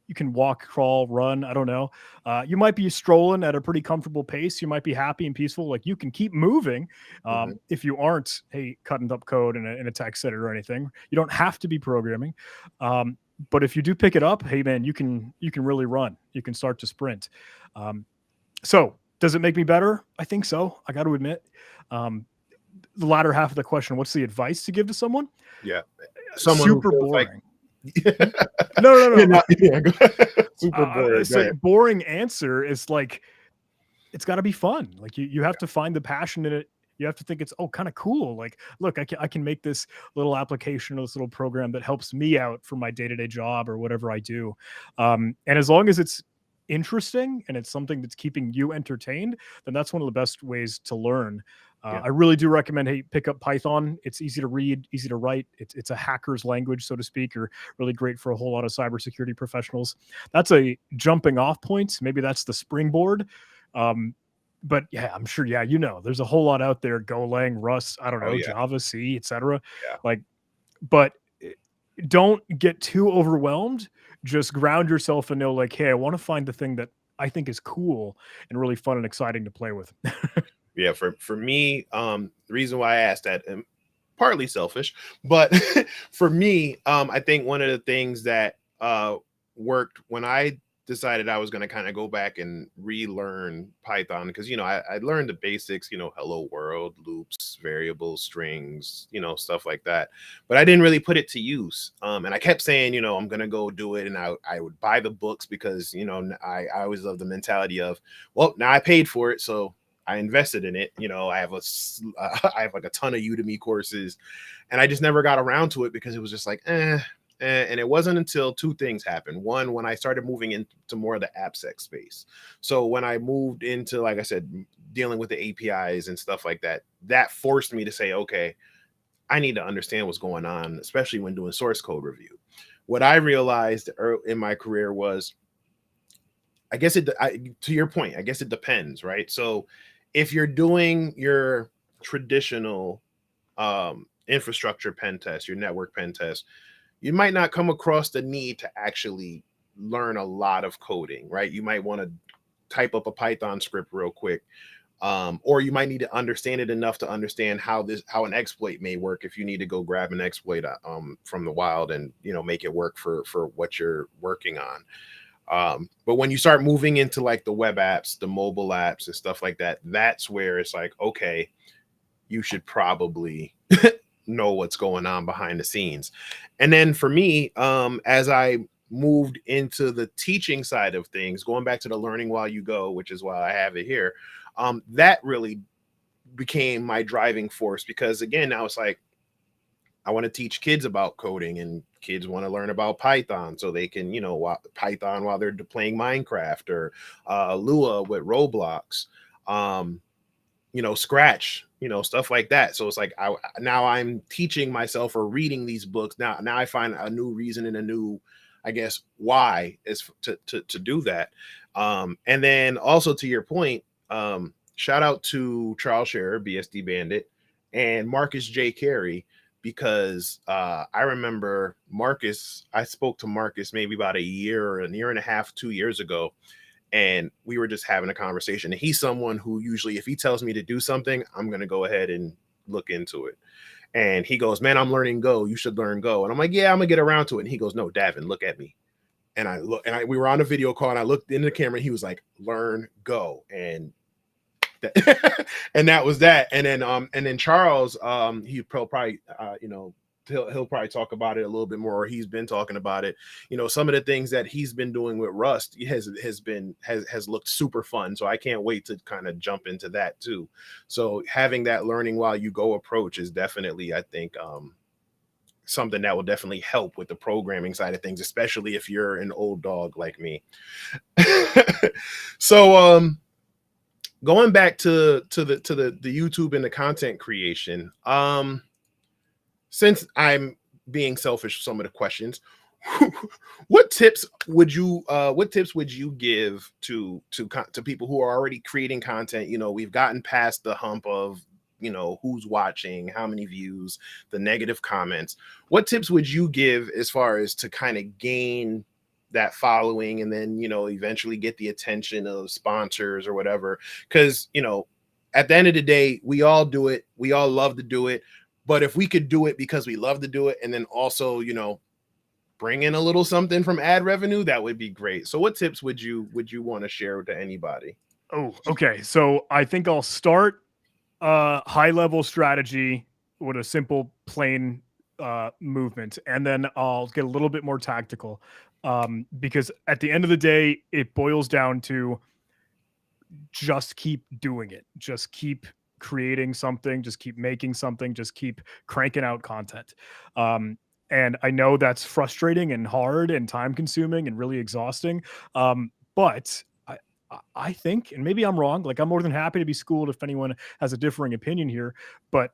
you can walk, crawl, run. I don't know. You might be strolling at a pretty comfortable pace. You might be happy and peaceful. Like, you can keep moving if you aren't, hey, cutting up code in a text editor or anything. You don't have to be programming. But if you do pick it up, hey man, you can really run. You can start to sprint. So does it make me better? I think so. I got to admit. The latter half of the question, what's the advice to give to someone? Yeah. Someone super boring. No. Yeah, super boring. So boring answer is like, it's got to be fun. Like you have to find the passion in it. You have to think it's kind of cool. Like, look, I can make this little application or this little program that helps me out for my day-to-day job or whatever I do. And as long as it's interesting and it's something that's keeping you entertained, then that's one of the best ways to learn. I really do recommend, hey, pick up Python. It's easy to read, easy to write. It's a hacker's language, so to speak, or really great for a whole lot of cybersecurity professionals. That's a jumping off point. Maybe that's the springboard. But yeah, I'm sure, there's a whole lot out there. Golang, Rust, I don't know, Java, C, etc. Like, but don't get too overwhelmed. Just ground yourself and know, like, hey, I want to find the thing that I think is cool and really fun and exciting to play with. Yeah, for me, the reason why I asked that, and partly selfish, but for me, I think one of the things that worked when I decided I was going to kind of go back and relearn Python, because I learned the basics, hello world, loops, variables, strings, stuff like that, but I didn't really put it to use. And I kept saying, I'm going to go do it, and I would buy the books because I always love the mentality of, well, now I paid for it, so I invested in it. I have like a ton of Udemy courses, and I just never got around to it because it was just like, and it wasn't until two things happened. One, when I started moving into more of the AppSec space. So when I moved into, like I said, dealing with the APIs and stuff like that, that forced me to say, okay, I need to understand what's going on, especially when doing source code review. What I realized in my career was, I guess to your point, I guess it depends, right? So if you're doing your traditional infrastructure pen test, your network pen test, you might not come across the need to actually learn a lot of coding, right? You might want to type up a Python script real quick. Or you might need to understand it enough to understand how an exploit may work if you need to go grab an exploit from the wild and make it work for what you're working on. But when you start moving into like the web apps, the mobile apps and stuff like that, that's where it's like, okay, you should probably know what's going on behind the scenes. And then for me, as I moved into the teaching side of things, going back to the learning while you go, which is why I have it here, that really became my driving force, because again, now it's like, I want to teach kids about coding, and kids want to learn about Python so they can, Python while they're playing Minecraft, or Lua with Roblox, Scratch, stuff like that. So it's like, now I'm teaching myself or reading these books. Now I find a new reason and a new, I guess, why is to do that. And then also to your point, shout out to Charles Scherer, BSD Bandit, and Marcus J. Carey, because I remember Marcus, I spoke to Marcus maybe about a year and a half, 2 years ago, and we were just having a conversation. And he's someone who usually, if he tells me to do something, I'm going to go ahead and look into it. And he goes, man, I'm learning Go. You should learn Go. And I'm like, yeah, I'm going to get around to it. And he goes, no, Davin, look at me. And I look, and we were on a video call, and I looked into the camera, and he was like, learn Go. And and that was that. And then Charles, he probably he'll probably talk about it a little bit more, or he's been talking about it. Some of the things that he's been doing with Rust has looked super fun. So I can't wait to kind of jump into that too. So having that learning while you go approach is definitely, I think, something that will definitely help with the programming side of things, especially if you're an old dog like me. So going back to the YouTube and the content creation, since I'm being selfish, some of the questions, what tips would you give to people who are already creating content? We've gotten past the hump of who's watching, how many views, the negative comments. What tips would you give as far as to kind of gain that following, and then eventually get the attention of sponsors or whatever? Because at the end of the day, we all do it, we all love to do it, but if we could do it because we love to do it, and then also bring in a little something from ad revenue, that would be great. So what tips would you want to share to anybody? Oh, okay. So I think I'll start high level strategy with a simple plain movement, and then I'll get a little bit more tactical, because at the end of the day, it boils down to just keep doing it, just keep creating something, just keep making something, just keep cranking out content. And I know that's frustrating and hard and time consuming and really exhausting, but I think, and maybe I'm wrong, like I'm more than happy to be schooled if anyone has a differing opinion here, but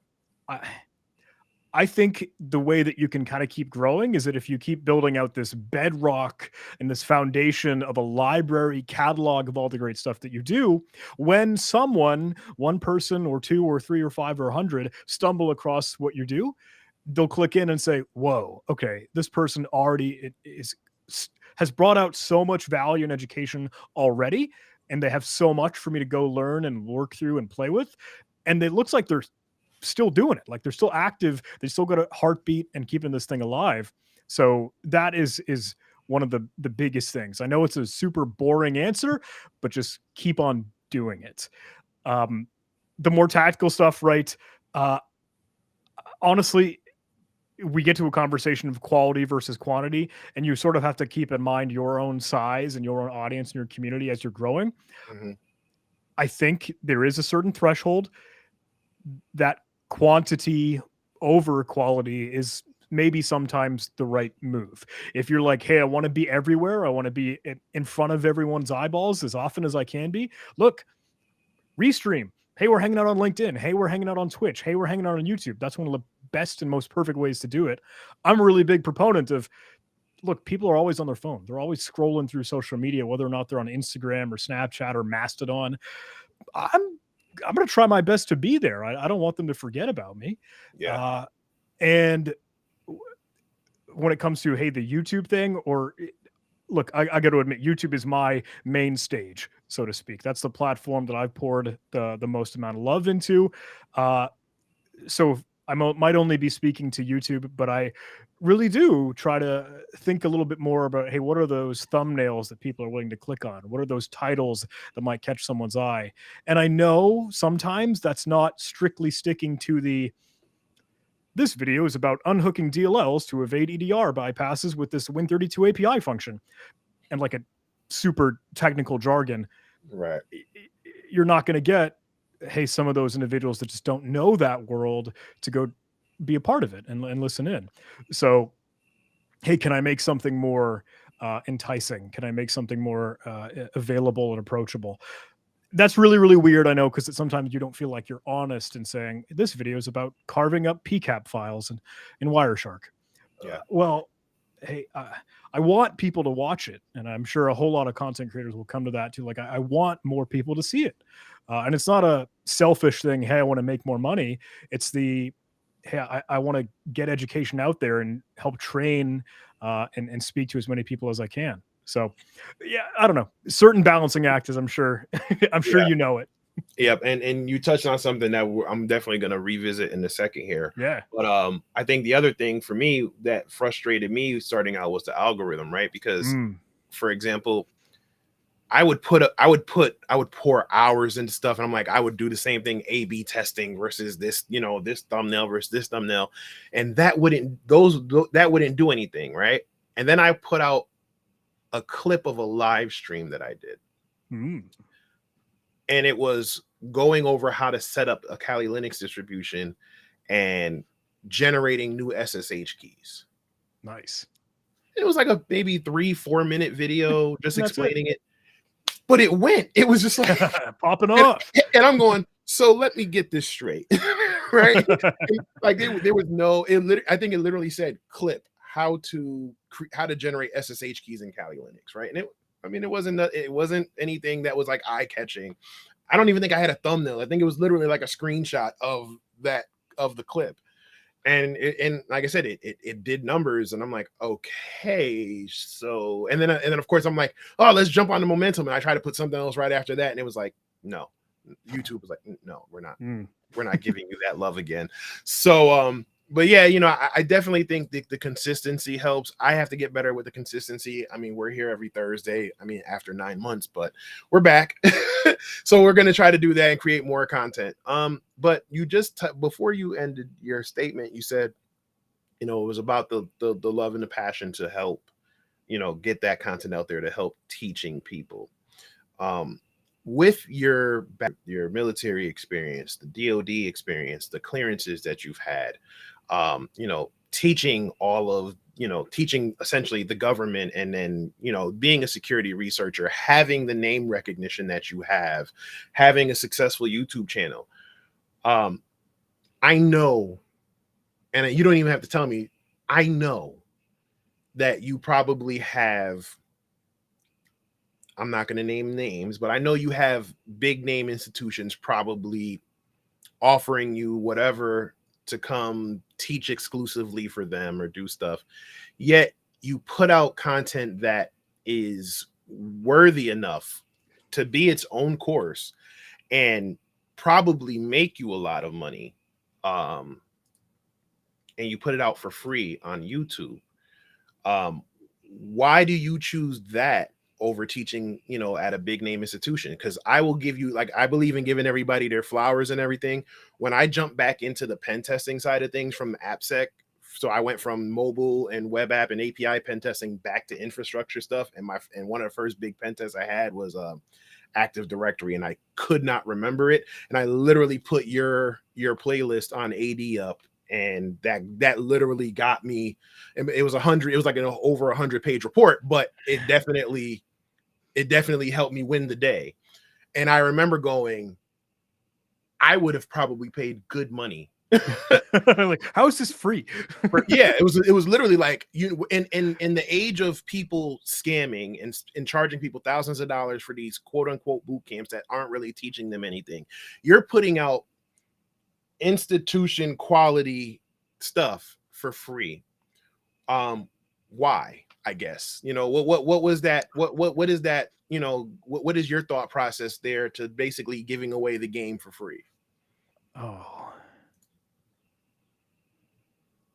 I think the way that you can kind of keep growing is that if you keep building out this bedrock and this foundation of a library catalog of all the great stuff that you do, when one person or two or three or five or 100 stumble across what you do, they'll click in and say, whoa, okay, this person already has brought out so much value and education already, and they have so much for me to go learn and work through and play with. And it looks like they're still doing it. Like they're still active. They still got a heartbeat and keeping this thing alive. So that is one of the biggest things. I know it's a super boring answer, but just keep on doing it. The more tactical stuff, right? Honestly, we get to a conversation of quality versus quantity, and you sort of have to keep in mind your own size and your own audience and your community as you're growing. Mm-hmm. I think there is a certain threshold that quantity over quality is maybe sometimes the right move. If you're like, hey, I want to be everywhere, I want to be in front of everyone's eyeballs as often as I can be, look, restream. Hey, we're hanging out on LinkedIn. Hey, we're hanging out on Twitch. Hey, we're hanging out on YouTube. That's one of the best and most perfect ways to do it. I'm a really big proponent of, look, people are always on their phone. They're always scrolling through social media, whether or not they're on Instagram or Snapchat or Mastodon. I'm going to try my best to be there. I don't want them to forget about me. Yeah. And when it comes to, hey, the YouTube thing, or look, I got to admit, YouTube is my main stage, so to speak. That's the platform that I've poured the most amount of love into. So might only be speaking to YouTube, but I really do try to think a little bit more about, hey, what are those thumbnails that people are willing to click on? What are those titles that might catch someone's eye? And I know sometimes that's not strictly sticking to this video is about unhooking DLLs to evade EDR bypasses with this Win32 API function, and like a super technical jargon. Right. You're not going to get, hey, some of those individuals that just don't know that world to go be a part of it and listen in. So, hey, can I make something more enticing? Can I make something more available and approachable? That's really, really weird, I know, because sometimes you don't feel like you're honest in saying this video is about carving up PCAP files in Wireshark. Yeah. Well, hey, I want people to watch it, and I'm sure a whole lot of content creators will come to that too. Like, I want more people to see it, and it's not a selfish thing. Hey, I want to make more money. It's hey, I want to get education out there and help train and speak to as many people as I can. So, yeah, I don't know. Certain balancing act, as I'm sure you know it. Yep, and you touched on something that I'm definitely going to revisit in a second here. Yeah. But I think the other thing for me that frustrated me starting out was the algorithm, right? Because, for example, I would pour hours into stuff, and I'm like, I would do the same thing, A/B testing versus this, this thumbnail versus this thumbnail, and that wouldn't do anything, right? And then I put out a clip of a live stream that I did. And it was going over how to set up a Kali Linux distribution and generating new SSH keys. Nice. It was like a maybe 3-4 minute video just explaining it. But it was just like popping off. And I'm going, so let me get this straight. Right? Like there was no, I think it literally said clip how to generate SSH keys in Kali Linux, right? And it wasn't anything that was like eye-catching. I don't even think I had a thumbnail. I think it was literally like a screenshot of the clip. And like I said, it did numbers, and I'm like, okay, so and then of course I'm like, oh, let's jump on the momentum, and I try to put something else right after that, and it was like, no, YouTube was like, no, we're not giving you that love again. So but yeah, I definitely think the consistency helps. I have to get better with the consistency. I mean, we're here every Thursday. I mean, after 9 months, but we're back. So we're going to try to do that and create more content. But you just, before you ended your statement, you said, it was about the love and the passion to help, get that content out there to help teaching people. With your military experience, the DoD experience, the clearances that you've had, teaching teaching essentially the government, and then, being a security researcher, having the name recognition that you have, having a successful YouTube channel. I know, and you don't even have to tell me, I know that you probably have, I'm not going to name names, but I know you have big name institutions probably offering you whatever to come teach exclusively for them or do stuff. Yet you put out content that is worthy enough to be its own course and probably make you a lot of money. And you put it out for free on YouTube. Why do you choose that over teaching, at a big name institution? Because I will give you, I believe in giving everybody their flowers and everything. When I jump back into the pen testing side of things from AppSec, so I went from mobile and web app and API pen testing back to infrastructure stuff. And one of the first big pen tests I had was Active Directory, and I could not remember it. And I literally put your playlist on AD up, and that literally got me. It was 100. It was like an over 100-page report, but it definitely helped me win the day. And I remember going, I would have probably paid good money. Like, how is this free? Yeah, it was literally like, in the age of people scamming and charging people thousands of dollars for these quote unquote boot camps that aren't really teaching them anything. You're putting out institution quality stuff for free. Why? I guess, what was that? What is that? What is your thought process there to basically giving away the game for free? Oh,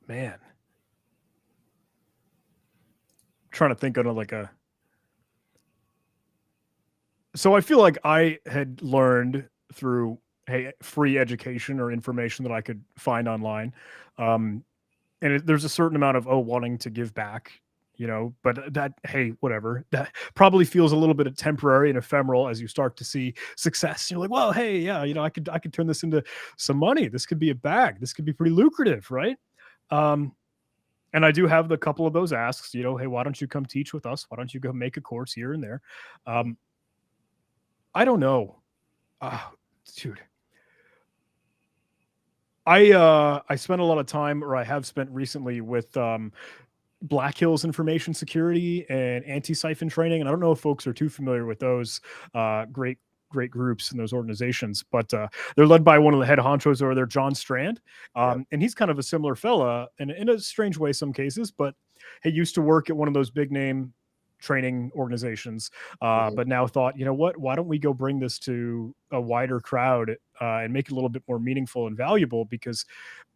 man. I'm trying to think of so I feel like I had learned through free education or information that I could find online. Um, and there's a certain amount of wanting to give back, but that, hey, whatever, that probably feels a little bit of temporary and ephemeral as you start to see success. You're like, well, hey, yeah, I could turn this into some money. This could be a bag. This could be pretty lucrative, right? And I do have a couple of those asks, hey, why don't you come teach with us? Why don't you go make a course here and there? I don't know. Dude. I spent a lot of time, or I have spent recently, with Black Hills Information Security and anti-siphon training. And I don't know if folks are too familiar with those great groups and those organizations, but they're led by one of the head honchos over there, John Strand. And he's kind of a similar fella, and in a strange way some cases, but he used to work at one of those big name training organizations, but now thought, what, why don't we go bring this to a wider crowd and make it a little bit more meaningful and valuable, because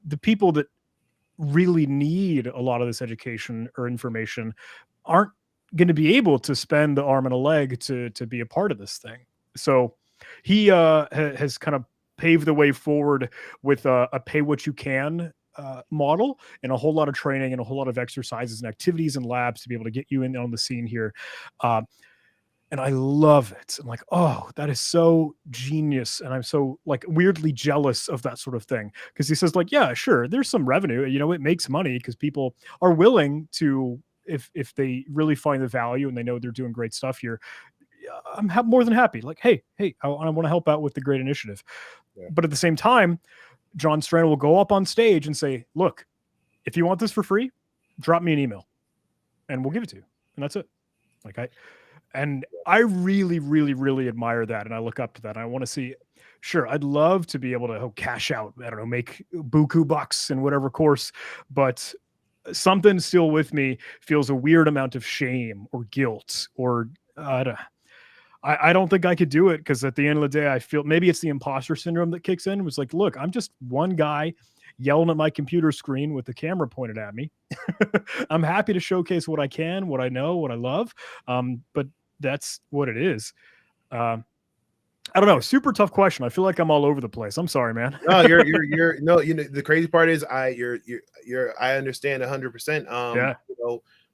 the people that really need a lot of this education or information aren't going to be able to spend the arm and a leg to be a part of this thing. So he has kind of paved the way forward with a pay what you can model, and a whole lot of training and a whole lot of exercises and activities and labs to be able to get you in on the scene here. And I love it. I'm like, oh, that is so genius. And I'm so weirdly jealous of that sort of thing. Because he says yeah, sure, there's some revenue, it makes money because people are willing to, if they really find the value and they know they're doing great stuff here, I'm more than happy. Hey, I want to help out with the great initiative. Yeah. But at the same time, John Strand will go up on stage and say, look, if you want this for free, drop me an email and we'll give it to you. And that's it. I really, really, really admire that. And I look up to that. I want to see, sure, I'd love to be able to cash out, I don't know, make buku bucks in whatever course, but something still with me feels a weird amount of shame or guilt, or I don't think I could do it, because at the end of the day, I feel maybe it's the imposter syndrome that kicks in. It was like, look, I'm just one guy yelling at my computer screen with the camera pointed at me. I'm happy to showcase what I can, what I know, what I love. But that's what it is. I don't know. Super tough question. I feel like I'm all over the place. I'm sorry, man. No, you're no, the crazy part is I understand 100%. Yeah.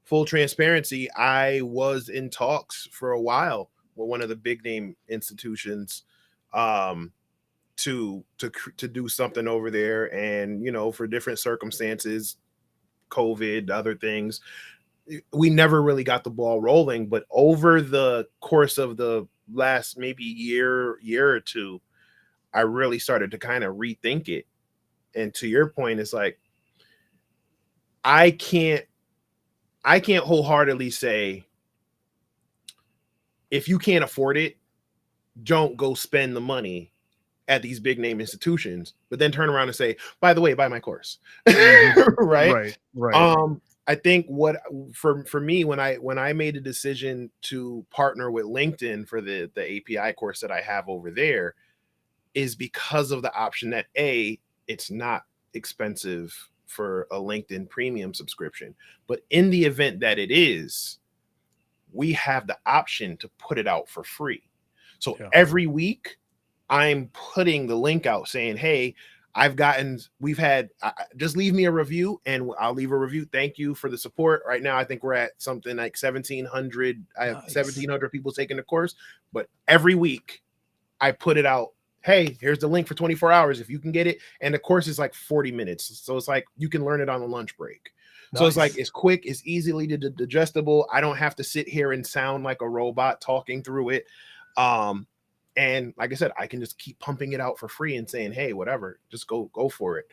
Full transparency, I was in talks for a while with one of the big name institutions to do something over there, and for different circumstances, COVID, other things, we never really got the ball rolling. But over the course of the last maybe year or two, I really started to kind of rethink it. And to your point, it's like I can't wholeheartedly say, if you can't afford it, don't go spend the money at these big name institutions, but then turn around and say, by the way, buy my course. Right. I think what for me, when I made a decision to partner with LinkedIn for the API course that I have over there, is because of the option that it's not expensive for a LinkedIn premium subscription, but in the event that it is, we have the option to put it out for free. So every week I'm putting the link out saying, hey, we've had, just leave me a review and I'll leave a review. Thank you for the support. Right now, I think we're at something like 1,700. I have 1,700 people taking the course, but every week I put it out. Hey, here's the link for 24 hours if you can get it. And the course is like 40 minutes. So it's like you can learn it on a lunch break. Nice. So it's like, it's quick, it's easily digestible. I don't have to sit here and sound like a robot talking through it. And like I said, I can just keep pumping it out for free and saying, hey, whatever, just go for it.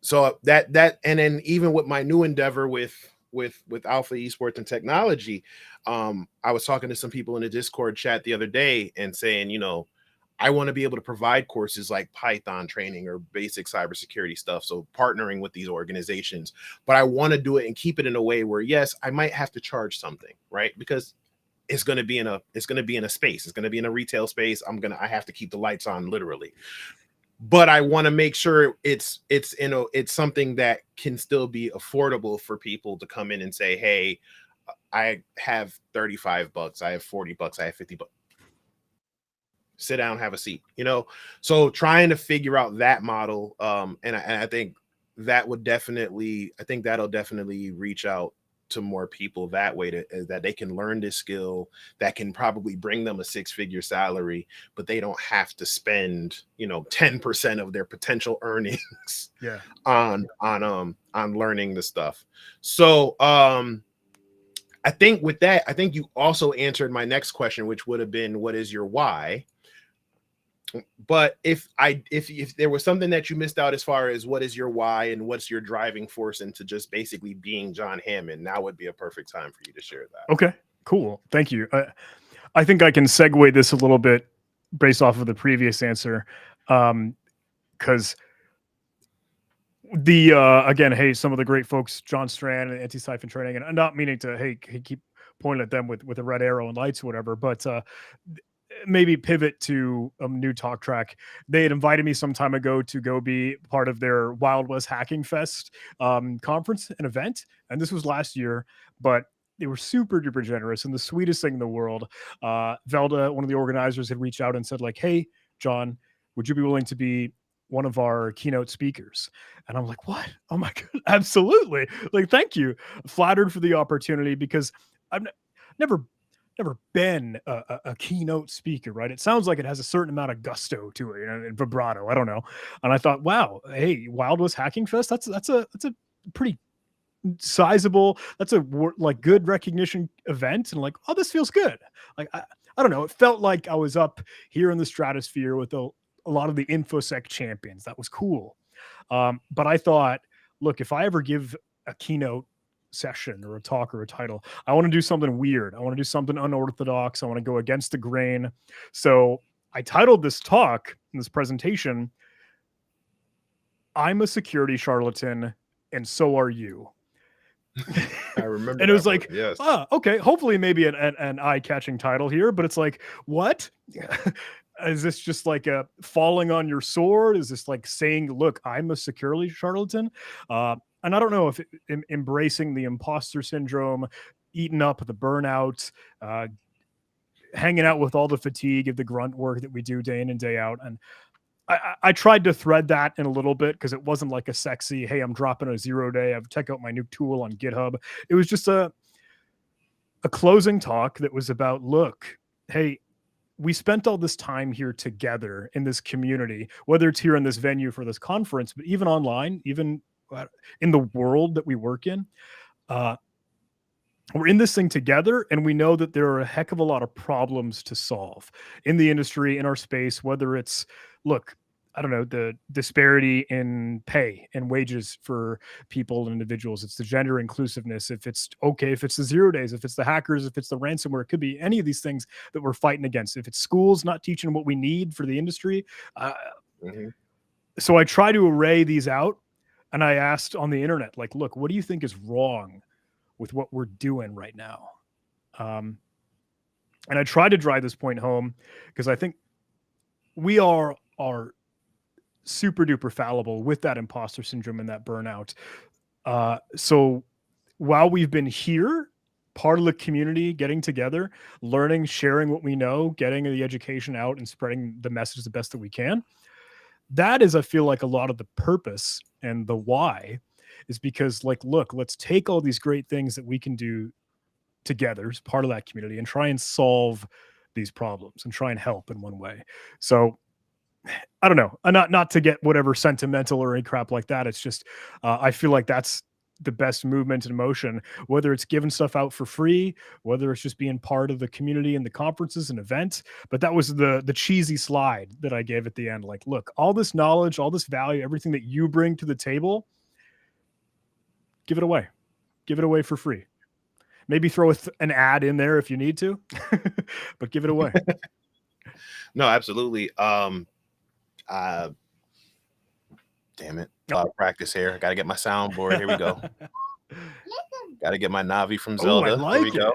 So that, and then even with my new endeavor with Alpha Esports and Technology, I was talking to some people in the Discord chat the other day and saying, I want to be able to provide courses like Python training or basic cybersecurity stuff. So partnering with these organizations, but I want to do it and keep it in a way where, yes, I might have to charge something, right? Because it's going to be in a space. It's going to be in a retail space. I have to keep the lights on literally, but I want to make sure it's something that can still be affordable for people to come in and say, hey, I have $35, I have $40, I have $50. Sit down, have a seat, so trying to figure out that model. And I think that'll definitely reach out to more people that way, that they can learn this skill that can probably bring them a 6-figure salary, but they don't have to spend 10% of their potential earnings on learning the stuff. So I think with that, I think you also answered my next question, which would have been, what is your why? But if there was something that you missed out as far as what is your why and what's your driving force into just basically being John Hammond, now would be a perfect time for you to share that. Okay, cool. Thank you. I think I can segue this a little bit based off of the previous answer. Because again, hey, some of the great folks, John Strand and Anti-Siphon Training, and I'm not meaning to, keep pointing at them with a red arrow and lights or whatever, but maybe pivot to a new talk track. They had invited me some time ago to go be part of their Wild West Hacking Fest conference and event. And this was last year, but they were super duper generous and the sweetest thing in the world. Velda, one of the organizers, had reached out and said like, hey, John, would you be willing to be one of our keynote speakers? And I'm like, what? Oh my God, absolutely. Like, thank you. Flattered for the opportunity, because I've never been a keynote speaker, right? It sounds like it has a certain amount of gusto to it, and vibrato. I don't know. And I thought, wow, hey, Wild West Hacking Fest. That's a pretty sizable. That's a good recognition event. And like, oh, this feels good. Like I don't know. It felt like I was up here in the stratosphere with a lot of the InfoSec champions. That was cool. But I thought, look, if I ever give a keynote session or a talk or a title, I want to do something weird. I want to do something unorthodox. I want to go against the grain. So I titled this talk, this presentation, I'm a security charlatan and so are you. I remember. And it was like, yes. Okay, hopefully maybe an eye-catching title here, but it's like, what? Is this just like a falling on your sword? Is this like saying, look, I'm a security charlatan? And I don't know if embracing the imposter syndrome, eating up the burnout, hanging out with all the fatigue of the grunt work that we do day in and day out. And I tried to thread that in a little bit, because it wasn't like a sexy, hey, I'm dropping a 0 day, I've checked out my new tool on GitHub. It was just a closing talk that was about, look, hey, we spent all this time here together in this community, whether it's here in this venue for this conference, but even online, even in the world that we work in, we're in this thing together, and we know that there are a heck of a lot of problems to solve in the industry, in our space, whether it's, look, I don't know, the disparity in pay and wages for people and individuals. It's the gender inclusiveness. If it's the 0 days, if it's the hackers, if it's the ransomware, it could be any of these things that we're fighting against. If it's schools not teaching what we need for the industry. So I try to array these out, and I asked on the internet, like, look, what do you think is wrong with what we're doing right now? And I tried to drive this point home, because I think we are super duper fallible with that imposter syndrome and that burnout. So while we've been here, part of the community, getting together, learning, sharing what we know, getting the education out and spreading the message the best that we can, that is, I feel like, a lot of the purpose and the why is because, like, look, let's take all these great things that we can do together as part of that community and try and solve these problems and try and help in one way. So I don't know, not to get whatever sentimental or any crap like that. It's just, I feel like that's the best movement in motion, whether it's giving stuff out for free, whether it's just being part of the community and the conferences and events. But that was the cheesy slide that I gave at the end. Like, look, all this knowledge, all this value, everything that you bring to the table, give it away for free. Maybe throw an ad in there if you need to, but give it away. No, absolutely. Damn it. A lot of practice here. I got to get my soundboard. Here we go. Got to get my Navi from Zelda. I like Here we it. go.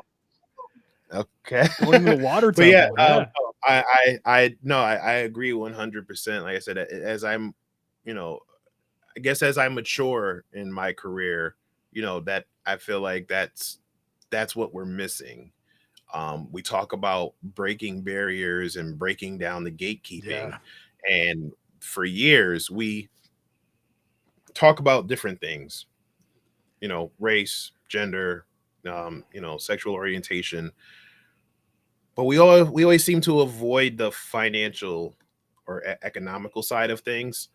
Okay. Going to the water But yeah, temple. I agree 100%. Like I said, as I'm, I guess as I mature in my career, that I feel like that's what we're missing. We talk about breaking barriers and breaking down the gatekeeping. And for years, we talk about different things, race, gender, sexual orientation. But we always seem to avoid the financial or economical side of things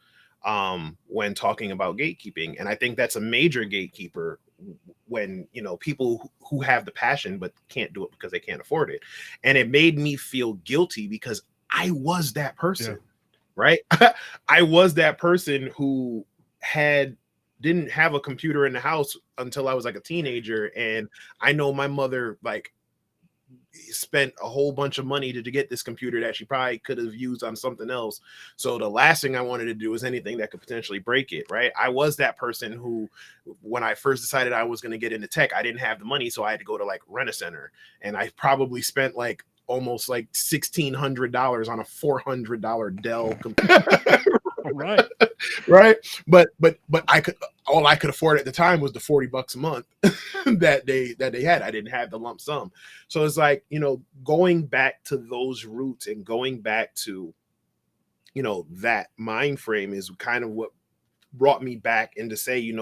when talking about gatekeeping. And I think that's a major gatekeeper when, people who have the passion but can't do it because they can't afford it. And it made me feel guilty because I was that person, right? I was that person who didn't have a computer in the house until I was like a teenager. And I know my mother spent a whole bunch of money to get this computer that she probably could have used on something else. So the last thing I wanted to do was anything that could potentially break it, right? I was that person who, when I first decided I was going to get into tech, I didn't have the money, so I had to go to like Rent-A-Center, and I probably spent like almost like $1,600 on a $400 Dell computer. Right. But all I could afford at the time was the $40 a month that they had. I didn't have the lump sum. So it's like, going back to those roots and going back to, that mind frame is kind of what brought me back and to say,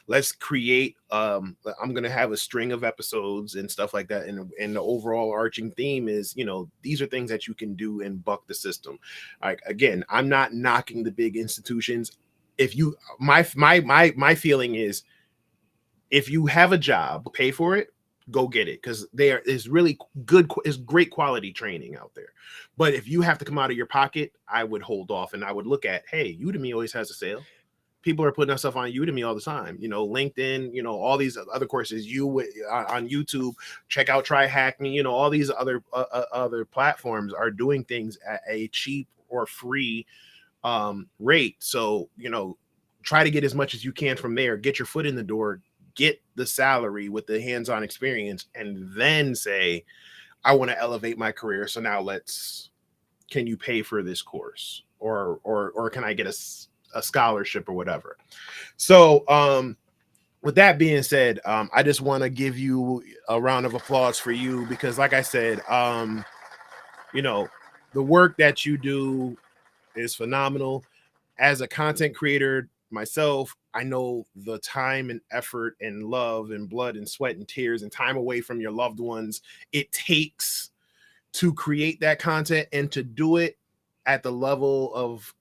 let's create, I'm going to have a string of episodes and stuff like that. And the overall arching theme is, these are things that you can do and buck the system. Like, again, I'm not knocking the big institutions. If you, my feeling is, if you have a job, pay for it, go get it. Cause there is really is great quality training out there. But if you have to come out of your pocket, I would hold off and I would look at, hey, Udemy always has a sale. People are putting stuff on Udemy all the time, LinkedIn, all these other courses, on YouTube, check out Try Hack Me, all these other platforms are doing things at a cheap or free rate. So, try to get as much as you can from there, get your foot in the door, get the salary with the hands-on experience, and then say, I want to elevate my career. So now can you pay for this course? Or can I get a scholarship or whatever? So with that being said, I just want to give you a round of applause for you, because like I said, the work that you do is phenomenal. As a content creator myself, I know the time and effort and love and blood and sweat and tears and time away from your loved ones it takes to create that content and to do it at the level of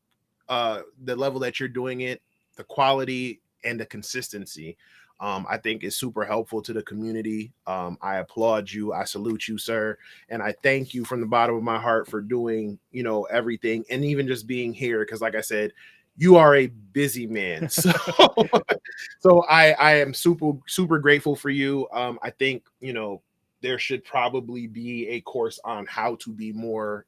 the level that you're doing it, the quality and the consistency, I think is super helpful to the community. I applaud you. I salute you, sir. And I thank you from the bottom of my heart for doing, everything, and even just being here. Cause like I said, you are a busy man. So I am super grateful for you. I think, there should probably be a course on how to be more,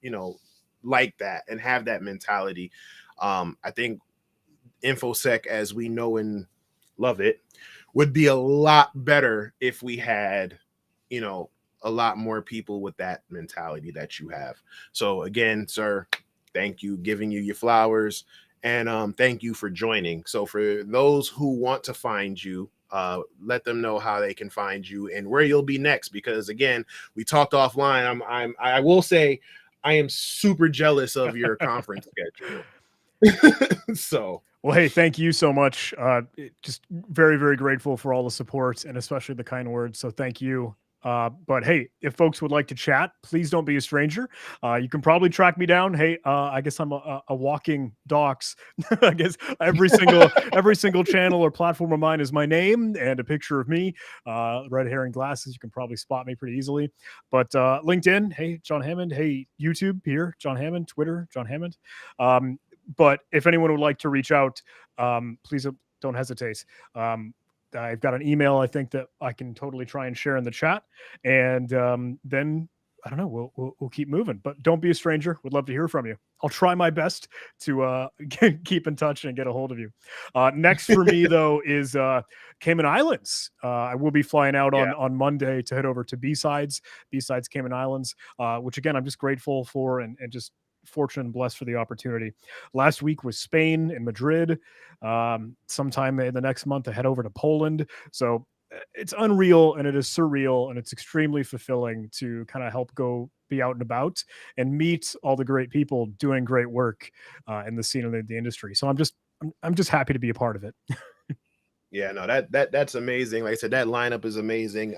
like that and have that mentality. I think InfoSec, as we know and love it, would be a lot better if we had, a lot more people with that mentality that you have. So again, sir, thank you, giving you your flowers, and thank you for joining. So for those who want to find you, let them know how they can find you and where you'll be next, because again, we talked offline. I will say I am super jealous of your conference schedule. So, well, hey, thank you so much. Just very, very grateful for all the support and especially the kind words. So thank you. But hey, if folks would like to chat, please don't be a stranger. You can probably track me down. Hey, I guess I'm a walking docs. I guess every single channel or platform of mine is my name and a picture of me, red hair and glasses. You can probably spot me pretty easily. But LinkedIn, hey, John Hammond. Hey, YouTube here, John Hammond. Twitter, John Hammond. But if anyone would like to reach out, please don't hesitate. I've got an email, I think, that I can totally try and share in the chat. And then I don't know. We'll keep moving, but don't be a stranger. Would love to hear from you. I'll try my best to keep in touch and get a hold of you. Next for me though is Cayman Islands. I will be flying out on Monday to head over to B-Sides Cayman Islands, which again I'm just grateful for and just fortunate and blessed for the opportunity. Last week was Spain and Madrid. Sometime in the next month I head over to Poland. So it's unreal and it is surreal and it's extremely fulfilling to kind of help go be out and about and meet all the great people doing great work in the scene of the industry. So I'm just happy to be a part of it. Yeah, no, that's amazing. Like I said, that lineup is amazing.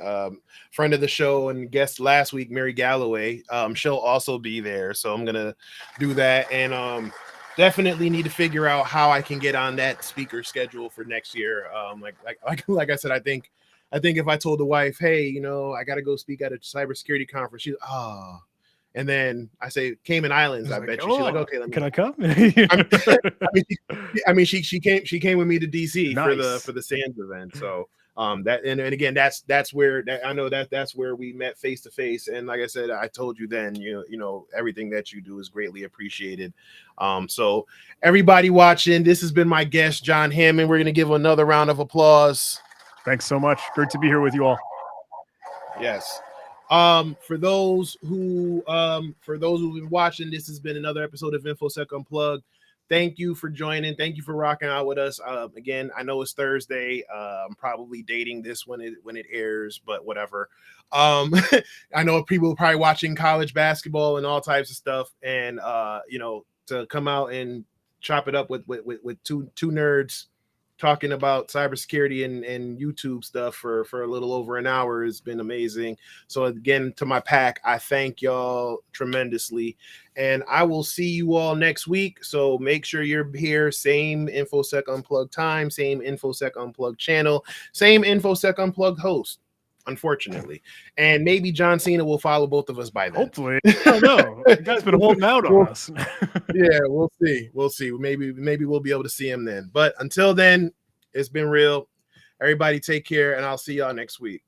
Friend of the show and guest last week, Mary Galloway. She'll also be there. So I'm gonna do that and definitely need to figure out how I can get on that speaker schedule for next year. Like I said, I think if I told the wife, hey, you know, I got to go speak at a cybersecurity conference, she's and then I say Cayman Islands. I bet you she's like, okay, can I come? I mean, she came with me to DC Nice. for the Sands event. So that and again, that's where I know that's where we met face to face. And like I said, I told you then, you know, everything that you do is greatly appreciated. So everybody watching, this has been my guest, John Hammond. We're gonna give another round of applause. Thanks so much. Great to be here with you all. Yes. For those who've been watching, this has been another episode of InfoSec Unplugged. Thank you for joining. Thank you for rocking out with us. Again, I know it's Thursday. I'm probably dating this when it airs, but whatever. I know people are probably watching college basketball and all types of stuff, and you know, to come out and chop it up with two nerds talking about cybersecurity and YouTube stuff for a little over an hour has been amazing. So again, to my pack, I thank y'all tremendously, and I will see you all next week. So make sure you're here. Same InfoSec Unplugged time, same InfoSec Unplugged channel, same InfoSec Unplugged host. Unfortunately, and maybe John Cena will follow both of us by then. Hopefully, I don't know. The guy's been holding out on us. Yeah, we'll see. Maybe we'll be able to see him then. But until then, it's been real. Everybody take care, and I'll see y'all next week.